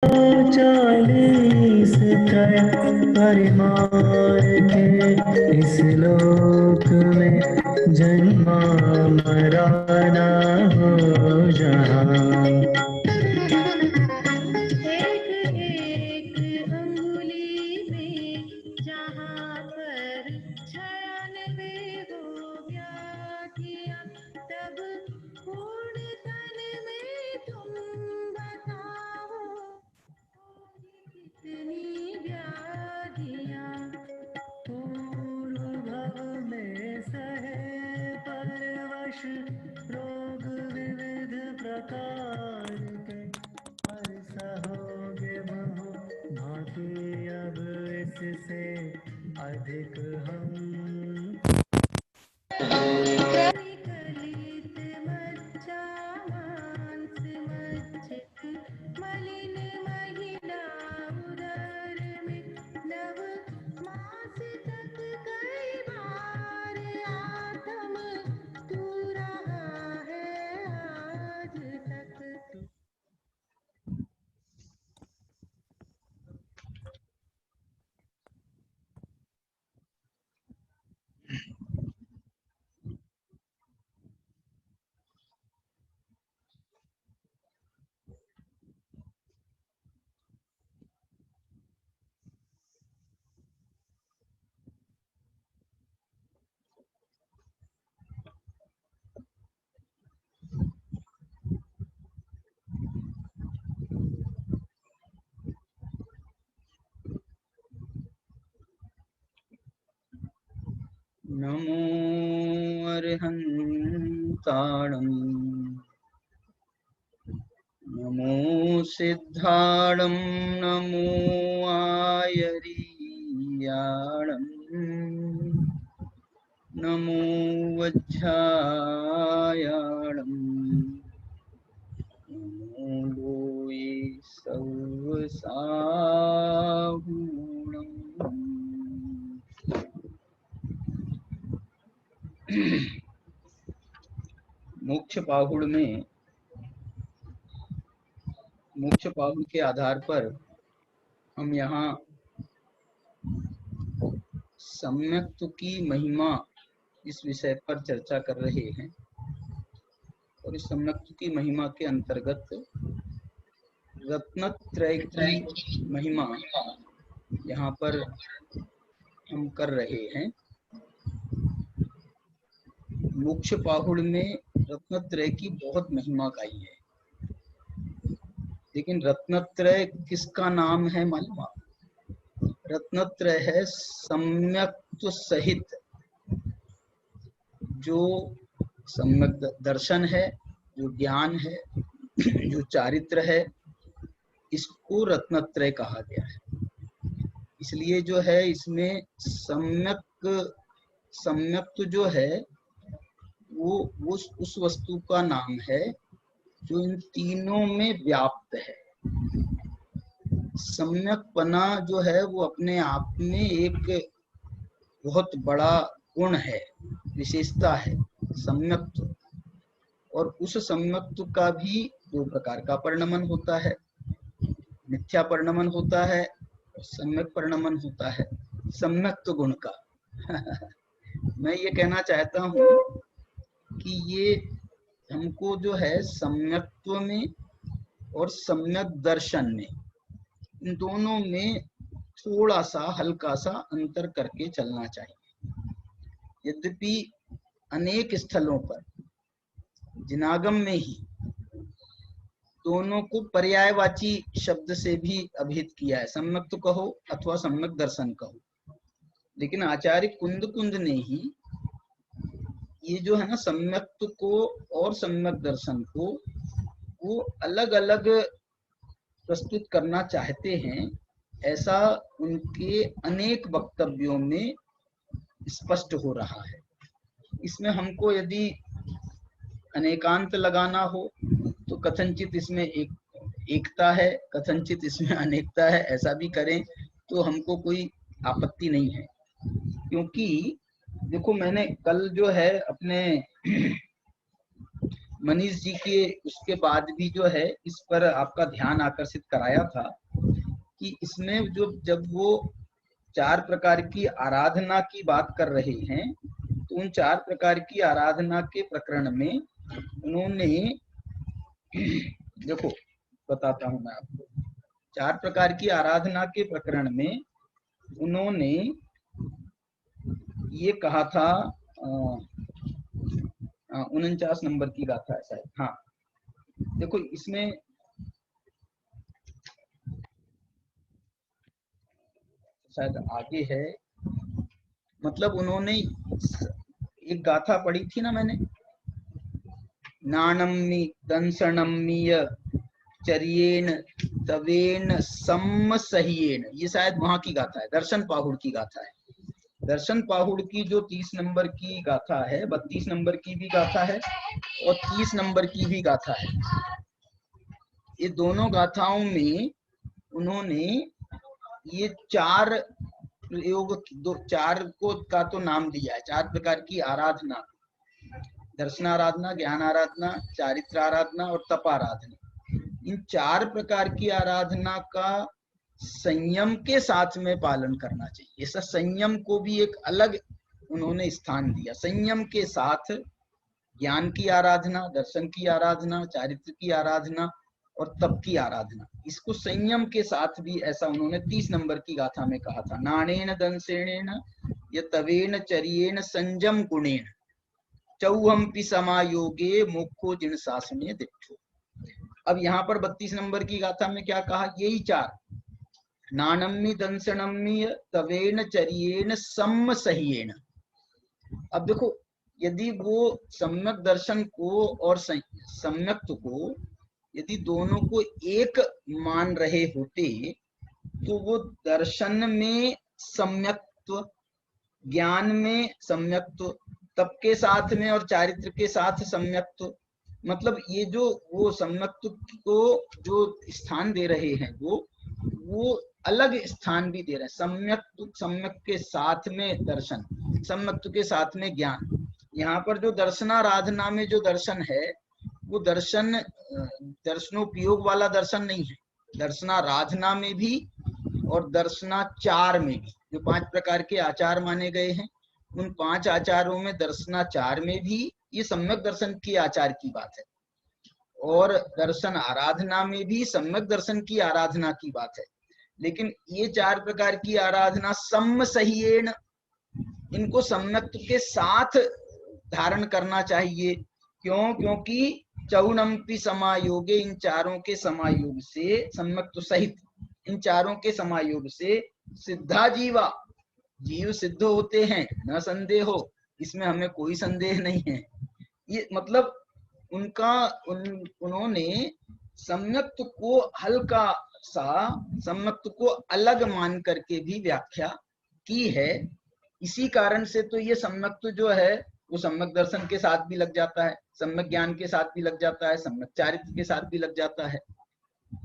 40 त्रय परिमार के इस लोक में जन्मा मराना हो जहाँ। एक अंगुली में जहाँ पर 96 हो व्याधियाँ, तब पूर्ण तन में तुम बताओ कितनी व्याधियाँ। पूर्व भव में सहे परवश रोग विविध प्रकार के, पर सहोगे बहु भांति अब इससे अधिक हम। कलित मज्जा मांस मज्जित मलिन महिला उदर में, नव मास तक कई बार आत्म तू रहा है आज तक। नमो अर्हन्ताणं नमो सिद्धाणं नमो आयरीयाणं नमो वज्झायाणं नमो लोये सवसाहूणम्। मोक्ष पाहुड़ में मोक्ष पाहुड़ के आधार पर हम यहाँ सम्यक्त्व की महिमा इस विषय पर चर्चा कर रहे हैं, और इस सम्यक्त्व की महिमा के अंतर्गत रत्नत्रय की महिमा यहाँ पर हम कर रहे हैं। मोक्ष पाहुड़ में रत्नत्रय की बहुत महिमा गाई है, लेकिन रत्नत्रय किसका नाम है मालूम? रत्नत्रय है सम्यक्त्व सहित जो सम्यक दर्शन है, जो ज्ञान है, जो चारित्र है, इसको रत्नत्रय कहा गया है। इसलिए जो है इसमें सम्यक्त्व जो है वो उस वस्तु का नाम है जो इन तीनों में व्याप्त है। सम्यकपना जो है वो अपने आप में एक बहुत बड़ा गुण है, विशेषता है सम्यक्त्व। और उस सम्यक्त्व का भी दो प्रकार का परिणमन होता है, मिथ्या परिणमन होता है और सम्यक परिणमन होता है सम्यक्त्व गुण का। मैं ये कहना चाहता हूँ कि ये हमको जो है सम्यक्त्व में और सम्यक दर्शन में, इन दोनों में थोड़ा सा हल्का सा अंतर करके चलना चाहिए। यद्यपि अनेक स्थलों पर जिनागम में ही दोनों को पर्यायवाची शब्द से भी अभिहित किया है, सम्यक्त्व कहो अथवा सम्यक दर्शन कहो, लेकिन आचार्य कुंद ने ही ये जो है ना सम्यक्त्व को और सम्यक दर्शन को वो अलग अलग प्रस्तुत करना चाहते हैं, ऐसा उनके अनेक वक्तव्यों में स्पष्ट हो रहा है। इसमें हमको यदि अनेकांत लगाना हो तो कथनचित इसमें एकता है, कथनचित इसमें अनेकता है, ऐसा भी करें तो हमको कोई आपत्ति नहीं है। क्योंकि देखो मैंने कल जो है अपने मनीष जी के उसके बाद भी जो है इस पर आपका ध्यान आकर्षित कराया था कि इसमें जो जब वो 4 प्रकार की आराधना की बात कर रहे हैं तो उन 4 प्रकार की आराधना के प्रकरण में उन्होंने देखो बताता हूं मैं आपको, 4 प्रकार की आराधना के प्रकरण में उन्होंने ये कहा था 49 नंबर की गाथा है शायद, हाँ देखो इसमें शायद आगे है, मतलब उन्होंने एक गाथा पढ़ी थी ना मैंने, नाणम्मि दंसणम्मीय चर्येण तवेन सम्मसह्येन, ये शायद वहां की गाथा है, दर्शन पाहुड़ की गाथा है। दर्शन पाहुड़ की जो 30 नंबर की गाथा है, 32 नंबर की भी गाथा है और 30 नंबर की भी गाथा है। ये दोनों गाथाओं में उन्होंने ये 4 प्रयोग, 4 को का तो नाम दिया है, 4 प्रकार की आराधना, दर्शन आराधना, ज्ञान आराधना, चारित्र आराधना और तप आराधना। इन 4 प्रकार की आराधना का संयम के साथ में पालन करना चाहिए। ऐसा संयम को भी एक अलग उन्होंने स्थान दिया। संयम के साथ ज्ञान की आराधना, दर्शन की आराधना, चारित्र की आराधना और तप की आराधना, इसको संयम के साथ भी ऐसा उन्होंने 30 नंबर की गाथा में कहा था। नाणेन दंसेण यतवेन चर्येण संजम गुणेन चौहम्पि समायोगे मोक्षो जिन शासने दिक्षो। अब यहाँ पर 32 नंबर की गाथा में क्या कहा, यही 4, नाणम्मि दंसणम्मि तवेन चर्येण सम्मसह्येन। अब देखो यदि वो सम्यक दर्शन को और सम्यक्त को यदि दोनों को एक मान रहे होते तो वो दर्शन में सम्यक्त्व, ज्ञान में सम्यक्त्व, तप के साथ में और चारित्र के साथ सम्यक्त्व, मतलब ये जो वो सम्यक्त्व को जो स्थान दे रहे हैं वो अलग स्थान भी दे रहे हैं। सम्यक के साथ में दर्शन, सम्यक्त्व के साथ में ज्ञान। यहाँ पर जो दर्शनाराधना में जो दर्शन है वो दर्शनोपयोग वाला दर्शन नहीं है। दर्शनाराधना में भी और दर्शनाचार में भी जो 5 प्रकार के आचार माने गए हैं, उन 5 आचारों में दर्शनाचार में भी ये सम्यक दर्शन की आचार की बात है और दर्शन आराधना में भी सम्यक दर्शन की आराधना की बात है। लेकिन ये 4 प्रकार की आराधना सम्मसह्येन, इनको सम्यक्त्व के साथ धारण करना चाहिए। क्यों? क्योंकि चौनम्पि समायोगे, इन चारों के समायोग से, सम्यक्त्व सहित इन चारों के समायोग से सिद्धा जीवा, जीव सिद्ध होते हैं, न संदेह हो, इसमें हमें कोई संदेह नहीं है। ये मतलब उन्होंने सम्यक्त्व को हल्का सा, सम्यक्त्व को अलग मान करके भी व्याख्या की है। इसी कारण से तो ये सम्यक्त्व जो है वो सम्यक दर्शन के साथ भी लग जाता है, सम्यक ज्ञान के साथ भी लग जाता है, सम्यक चारित्र के साथ भी लग जाता है।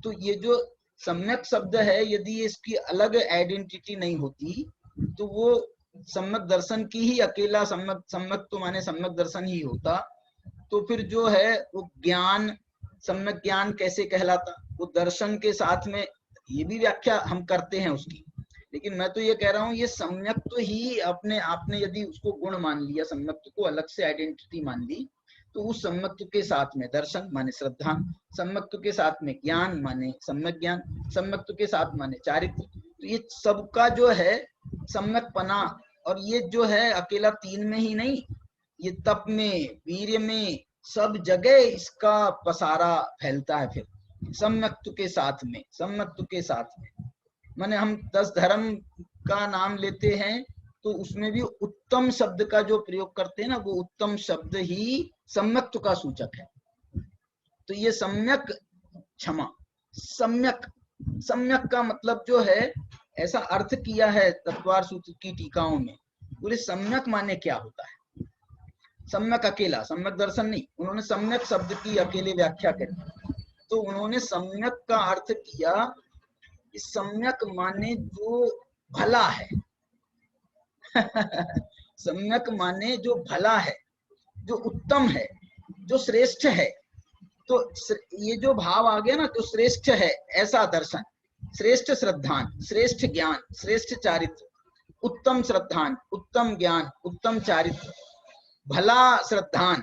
तो ये जो सम्यक शब्द है, यदि इसकी अलग आइडेंटिटी नहीं होती तो वो सम्यक दर्शन की ही अकेला सम्यक तो माने सम्यक दर्शन ही होता, तो फिर जो है वो ज्ञान, सम्यक ज्ञान कैसे कहलाता? वो दर्शन के साथ में, ये भी व्याख्या हम करते हैं उसकी, लेकिन मैं तो ये कह रहा हूँ ये सम्यक्त्व ही अपने आपने यदि उसको गुण मान लिया, सम्यक्त्व को अलग से आइडेंटिटी मान ली, तो उस सम्यक्त्व के साथ में दर्शन माने श्रद्धा, सम्यक्त्व के साथ में ज्ञान माने सम्यक ज्ञान, सम्यक्त्व के साथ माने चारित्र, तो ये सबका जो है सम्यकपना, और ये जो है अकेला 3 में ही नहीं, ये तप में, वीर्य में, सब जगह इसका पसारा फैलता है। फिर सम्यक्त्व के साथ में, सम्यक्त्व के साथ में माने हम 10 धर्म का नाम लेते हैं तो उसमें भी उत्तम शब्द का जो प्रयोग करते हैं ना, वो उत्तम शब्द ही सम्यक्त्व का सूचक है। तो ये सम्यक, क्षमा, सम्यक, सम्यक का मतलब जो है ऐसा अर्थ किया है तत्वार सूत्र की टीकाओं में। बोले सम्यक माने क्या होता है? सम्यक अकेला, सम्यक दर्शन नहीं, उन्होंने सम्यक शब्द की अकेले व्याख्या करी। तो उन्होंने सम्यक का अर्थ किया, सम्यक माने जो भला है सम्यक माने जो भला है, जो उत्तम है, जो श्रेष्ठ है, तो ये जो भाव आ गया ना, जो श्रेष्ठ है ऐसा दर्शन, श्रेष्ठ श्रद्धान, श्रेष्ठ ज्ञान, श्रेष्ठ चारित्र, उत्तम श्रद्धान, उत्तम ज्ञान, उत्तम चारित्र, भला श्रद्धान,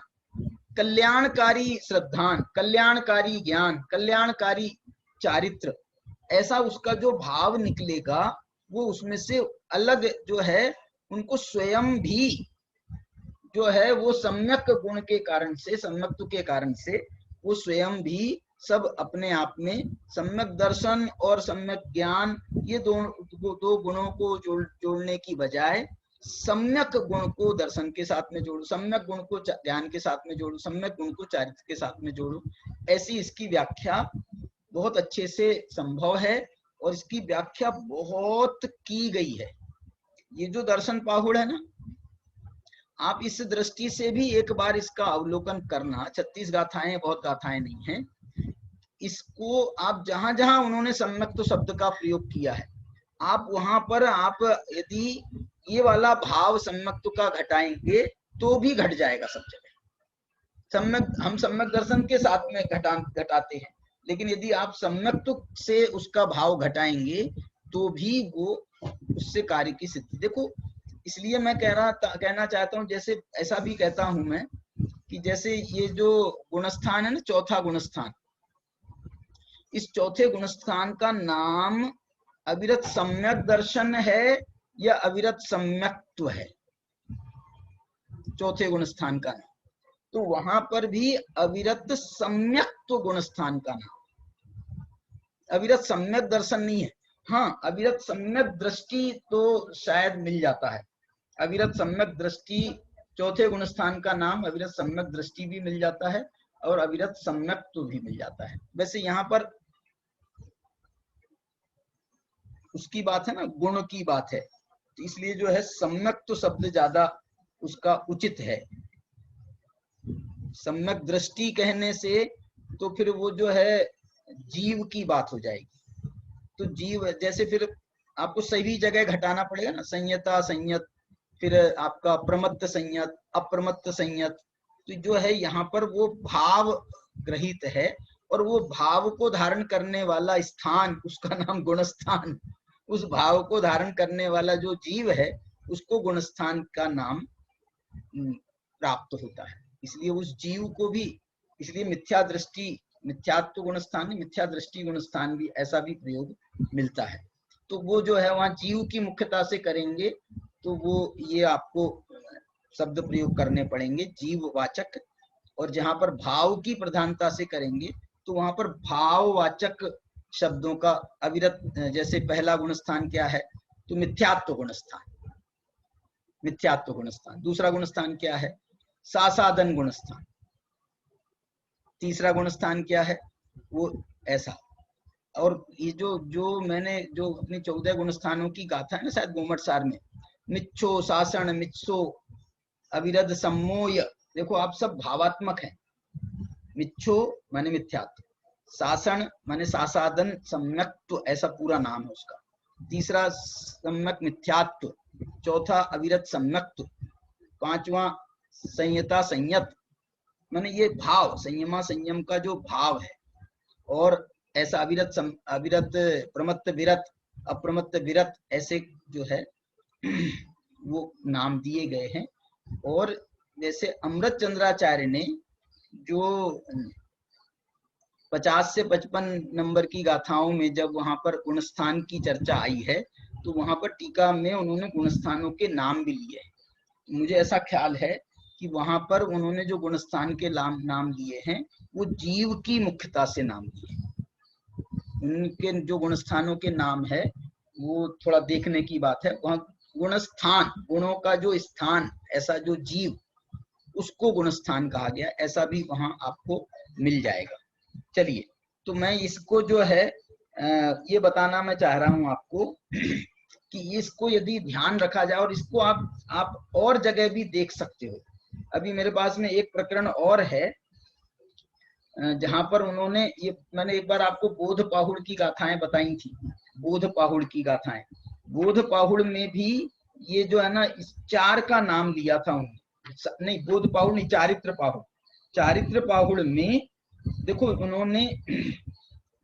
कल्याणकारी श्रद्धान, कल्याणकारी ज्ञान, कल्याणकारी चारित्र, ऐसा उसका जो भाव निकलेगा वो उसमें से अलग जो है उनको स्वयं भी जो है वो सम्यक गुण के कारण से, सम्यक्त्व के कारण से वो स्वयं भी सब अपने आप में सम्यक दर्शन और सम्यक ज्ञान, ये दो गुणों को जोड़ने की बजाय सम्यक गुण को दर्शन के साथ में जोड़ो, सम्यक गुण को ज्ञान के साथ में जोड़ो, सम्यक गुण को चारित्र के साथ में जोड़ो, ऐसी इसकी व्याख्या बहुत अच्छे से संभव है और इसकी व्याख्या बहुत की गई है। ये जो दर्शन पाहुड़ है ना, आप इस दृष्टि से भी एक बार इसका अवलोकन करना। 36 गाथाएं बहुत गाथाएं नहीं हैं, इसको आप जहां जहां उन्होंने सम्यक्त्व शब्द का प्रयोग किया है, आप वहां पर आप यदि ये वाला भाव सम्यक्त्व का घटाएंगे तो भी घट जाएगा सब जगह। हम सम्यक दर्शन के साथ में घटाते हैं, लेकिन यदि आप सम्यक्त्व से उसका भाव घटाएंगे तो भी वो उससे कार्य की सिद्धि। देखो, इसलिए मैं कहना चाहता हूँ, जैसे ऐसा भी कहता हूं मैं कि जैसे ये जो गुणस्थान है ना, चौथा गुणस्थान, इस चौथे गुणस्थान का नाम अविरत सम्यक दर्शन है या अविरत सम्यक्त्व है, चौथे गुणस्थान का नाम। तो वहां पर भी अविरत सम्यक्त्व गुणस्थान का नाम, अविरत सम्यक दर्शन नहीं है। हाँ, अविरत सम्यक दृष्टि तो शायद मिल जाता है, अविरत सम्यक दृष्टि, चौथे गुणस्थान का नाम अविरत सम्यक दृष्टि भी मिल जाता है और अविरत सम्यक्त्व भी मिल जाता है। वैसे यहाँ पर उसकी बात है ना, गुण की बात है, तो इसलिए जो है सम्यक्त्व शब्द ज्यादा उसका उचित है। सम्यक दृष्टि कहने से तो फिर वो जो है जीव की बात हो जाएगी, तो जीव जैसे फिर आपको सही जगह घटाना पड़ेगा ना, संयता संयत, फिर आपका प्रमत्त संयत, अप्रमत्त संयत, तो जो है यहाँ पर वो भाव ग्रहित है और वो भाव को धारण करने वाला स्थान, उसका नाम गुणस्थान, उस भाव को धारण करने वाला जो जीव है उसको गुणस्थान का नाम प्राप्त होता है। इसलिए उस जीव को भी, इसलिए मिथ्या दृष्टि, मिथ्यात्व गुणस्थान, मिथ्या दृष्टि गुणस्थान भी, ऐसा भी प्रयोग मिलता है। तो वो जो है वहां जीव की मुख्यता से करेंगे तो वो ये आपको शब्द प्रयोग करने पड़ेंगे जीववाचक, और जहां पर भाव की प्रधानता से करेंगे तो वहां पर भाववाचक शब्दों का अविरत, जैसे पहला गुणस्थान क्या है तो मिथ्यात्व गुणस्थान, मिथ्यात्व गुणस्थान। दूसरा गुणस्थान क्या है, सासादन गुणस्थान। तीसरा गुणस्थान क्या है, वो ऐसा। और ये जो मैंने जो अपनी 14 गुणस्थानों की गाथा है ना, शायद गोमट सार में, मिच्छो, सासण, मित्सो, अविरद, सम्मोय, देखो आप सब भावात्मक हैं। मिच्छो माने मिथ्यात्व, सासण माने सासादन सम्यक्त्व, ऐसा पूरा नाम है उसका। तीसरा सम्यक मिथ्यात्व, चौथा अविरत सम्यक्त्व, पांचवा संयता संयत, माने ये भाव, संयमा संयम का जो भाव है, और ऐसा अविरत प्रमत्त विरत, अप्रमत्त विरत, ऐसे जो है वो नाम दिए गए हैं। और जैसे अमृत चंद्राचार्य ने जो 50 से 55 नंबर की गाथाओं में जब वहां पर गुणस्थान की चर्चा आई है तो वहां पर टीका में उन्होंने गुणस्थानों के नाम भी लिए हैं। मुझे ऐसा ख्याल है कि वहां पर उन्होंने जो गुणस्थान के नाम लिए हैं वो जीव की मुख्यता से नाम लिए हैं। उनके जो गुणस्थानों के नाम है वो थोड़ा देखने की बात है। वहां गुणस्थान, गुणों का जो स्थान, ऐसा जो जीव, उसको गुणस्थान कहा गया, ऐसा भी वहां आपको मिल जाएगा। चलिए, तो मैं इसको जो है ये बताना मैं चाह रहा हूं आपको कि इसको यदि ध्यान रखा जाए, और इसको आप और जगह भी देख सकते हो। अभी मेरे पास में एक प्रकरण और है जहां पर उन्होंने ये, मैंने एक बार आपको बोध पाहुड़ की गाथाएं बताई थी, बोध पाहुड़ की गाथाएं। बोध पाहुड़ में भी ये जो है ना, इस चार का नाम लिया था उन्होंने, नहीं बोध पाहुड़ नहीं, चारित्र पाहुड़, चारित्र पाहुड़ में देखो उन्होंने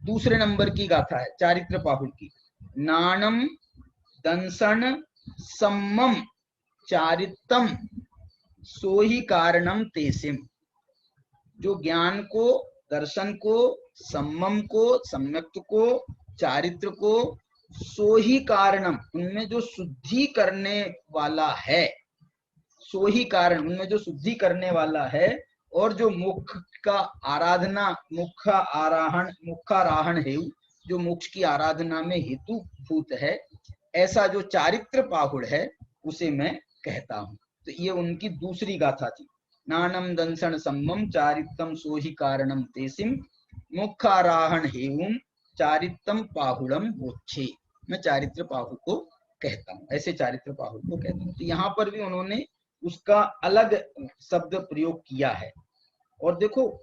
दूसरे नंबर की गाथा है चारित्र पाहुड़ की, नाणम दंसन सम्मम चारितम सोही कारणम तेसिम। जो ज्ञान को, दर्शन को, सम्मम को, सम्यक्त को, चारित्र को, सोही कारणम उनमें जो शुद्धि करने वाला है, सोही कारण उनमें जो शुद्धि करने वाला है, और जो मुख का आराधना, मुखाराहण है, जो मोक्ष की आराधना में हेतु भूत है, ऐसा जो चारित्र पाहुड़ है उसे मैं कहता हूं। तो ये उनकी दूसरी गाथा थी, नानम दंसन सम्मम चारित्रम सोहि कारणम तेसिम मुखाराहण हेउम चारित्रम पाहुड़म बोच्छे। मैं चारित्र पाहुड़ को कहता हूँ, ऐसे चारित्र पाहुड़ को कहता हूँ। तो यहाँ पर भी उन्होंने उसका अलग शब्द प्रयोग किया है। और देखो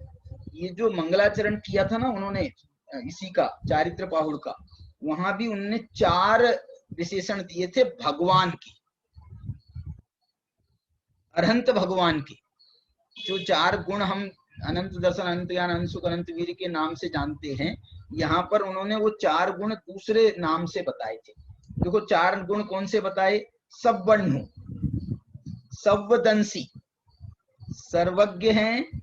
ये जो मंगलाचरण किया था ना उन्होंने इसी का चारित्र पाहुड़ का, वहां भी उन्होंने 4 विशेषण दिए थे भगवान की, अरहंत भगवान की। जो 4 गुण हम अनंत दर्शन, अनंत ज्ञान, अनंत सुख, अनंत वीर के नाम से जानते हैं, यहाँ पर उन्होंने वो 4 गुण दूसरे नाम से बताए थे। देखो 4 गुण कौन से बताए, सब्वण्णु, सव्वदंसी, सर्वज्ञ हैं,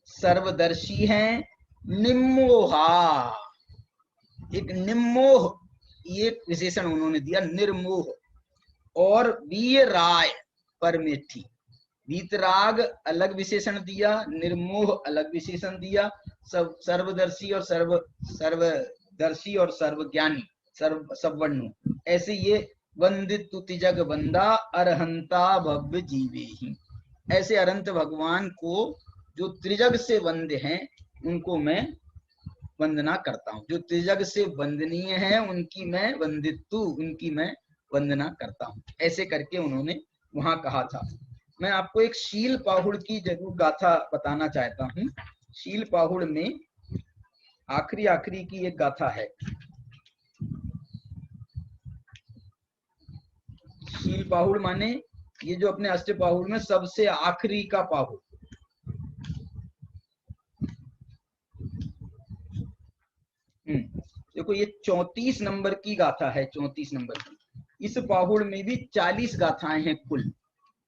सर्वदर्शी हैं, निम्मोहा, एक निम्मोह ये विशेषण उन्होंने दिया, निर्मोह, और वीराय परमेठी। वीतराग अलग विशेषण दिया, निर्मोह अलग विशेषण दिया, सर्वदर्शी और सर्वदर्शी और सर्वज्ञानी, सवर्णु, ऐसे ये वंदित तिजग वंदा अरहंता भव्य जीवे ही। ऐसे अरहंत भगवान को जो त्रिजग से वंद्य हैं उनको मैं वंदना करता हूँ, जो त्रिजग से वंदनीय है उनकी मैं वंदितु, उनकी मैं वंदना करता हूँ। ऐसे करके उन्होंने वहां कहा था। मैं आपको एक शील पाहुड़ की जरूर गाथा बताना चाहता हूँ। शील पाहुड़ में आखिरी की एक गाथा है। शील पाहुड़ माने ये जो अपने अष्ट पाहुड़ में सबसे आखिरी का पाहुड़। देखो ये 34 नंबर की गाथा है, 34 नंबर की। इस पाहुड़ में भी 40 गाथाएं हैं कुल।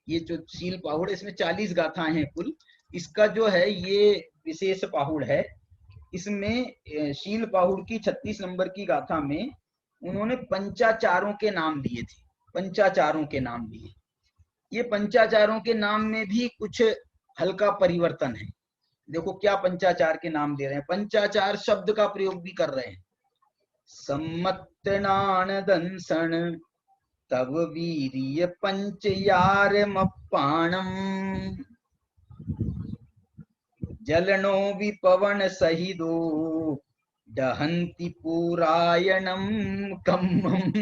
ये जो शील पाहुड़ है इसमें 40 गाथाएं हैं कुल। इसका जो है ये विशेष पाहुड़ है। इसमें शील पाहुड़ की 36 नंबर की गाथा में उन्होंने पंचाचारों के नाम दिए थे, पंचाचारों के नाम दिए। ये पंचाचारों के नाम में भी कुछ हल्का परिवर्तन है। देखो क्या पंचाचार के नाम दे रहे हैं, पंचाचार शब्द का प्रयोग भी कर रहे हैं। सम्मत्तनान दंसन तव वीर्य पंचयार मप्पाणम जलनो विपवन सहिदो दहंति पुरायणम कम्मम।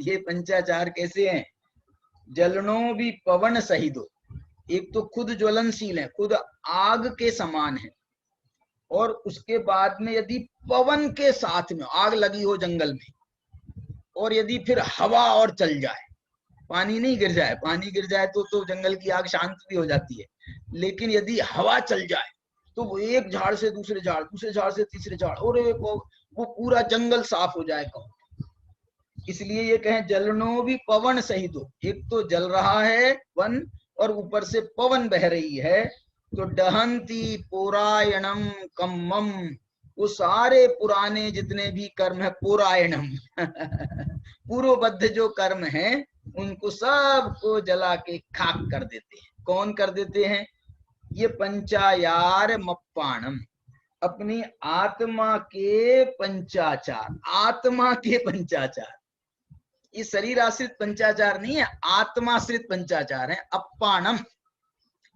ये पंचाचार कैसे हैं, जलनो भी पवन सहिदो, एक तो खुद ज्वलनशील है, खुद आग के समान है, और उसके बाद में यदि पवन के साथ में आग लगी हो जंगल में, और यदि फिर हवा और चल जाए, पानी नहीं गिर जाए, पानी गिर जाए तो जंगल की आग शांत भी हो जाती है, लेकिन यदि हवा चल जाए तो वो एक झाड़ से दूसरे झाड़, दूसरे झाड़ से तीसरे झाड़, और वो पूरा जंगल साफ हो जाएगा। इसलिए ये कहें जलनो भी पवन सहित हो, एक तो जल रहा है वन और ऊपर से पवन बह रही है, तो दहंती पुरायणम कम्मम, वो सारे पुराने जितने भी कर्म है, पुरायणम पूर्वबद्ध जो कर्म है उनको सबको जला के खाक कर देते हैं। कौन कर देते हैं, ये पंचायार मप्पाणम, अपनी आत्मा के पंचाचार, आत्मा के पंचाचार। ये शरीर आश्रित पंचाचार नहीं है, आत्माश्रित पंचाचार है। अप्पाणम,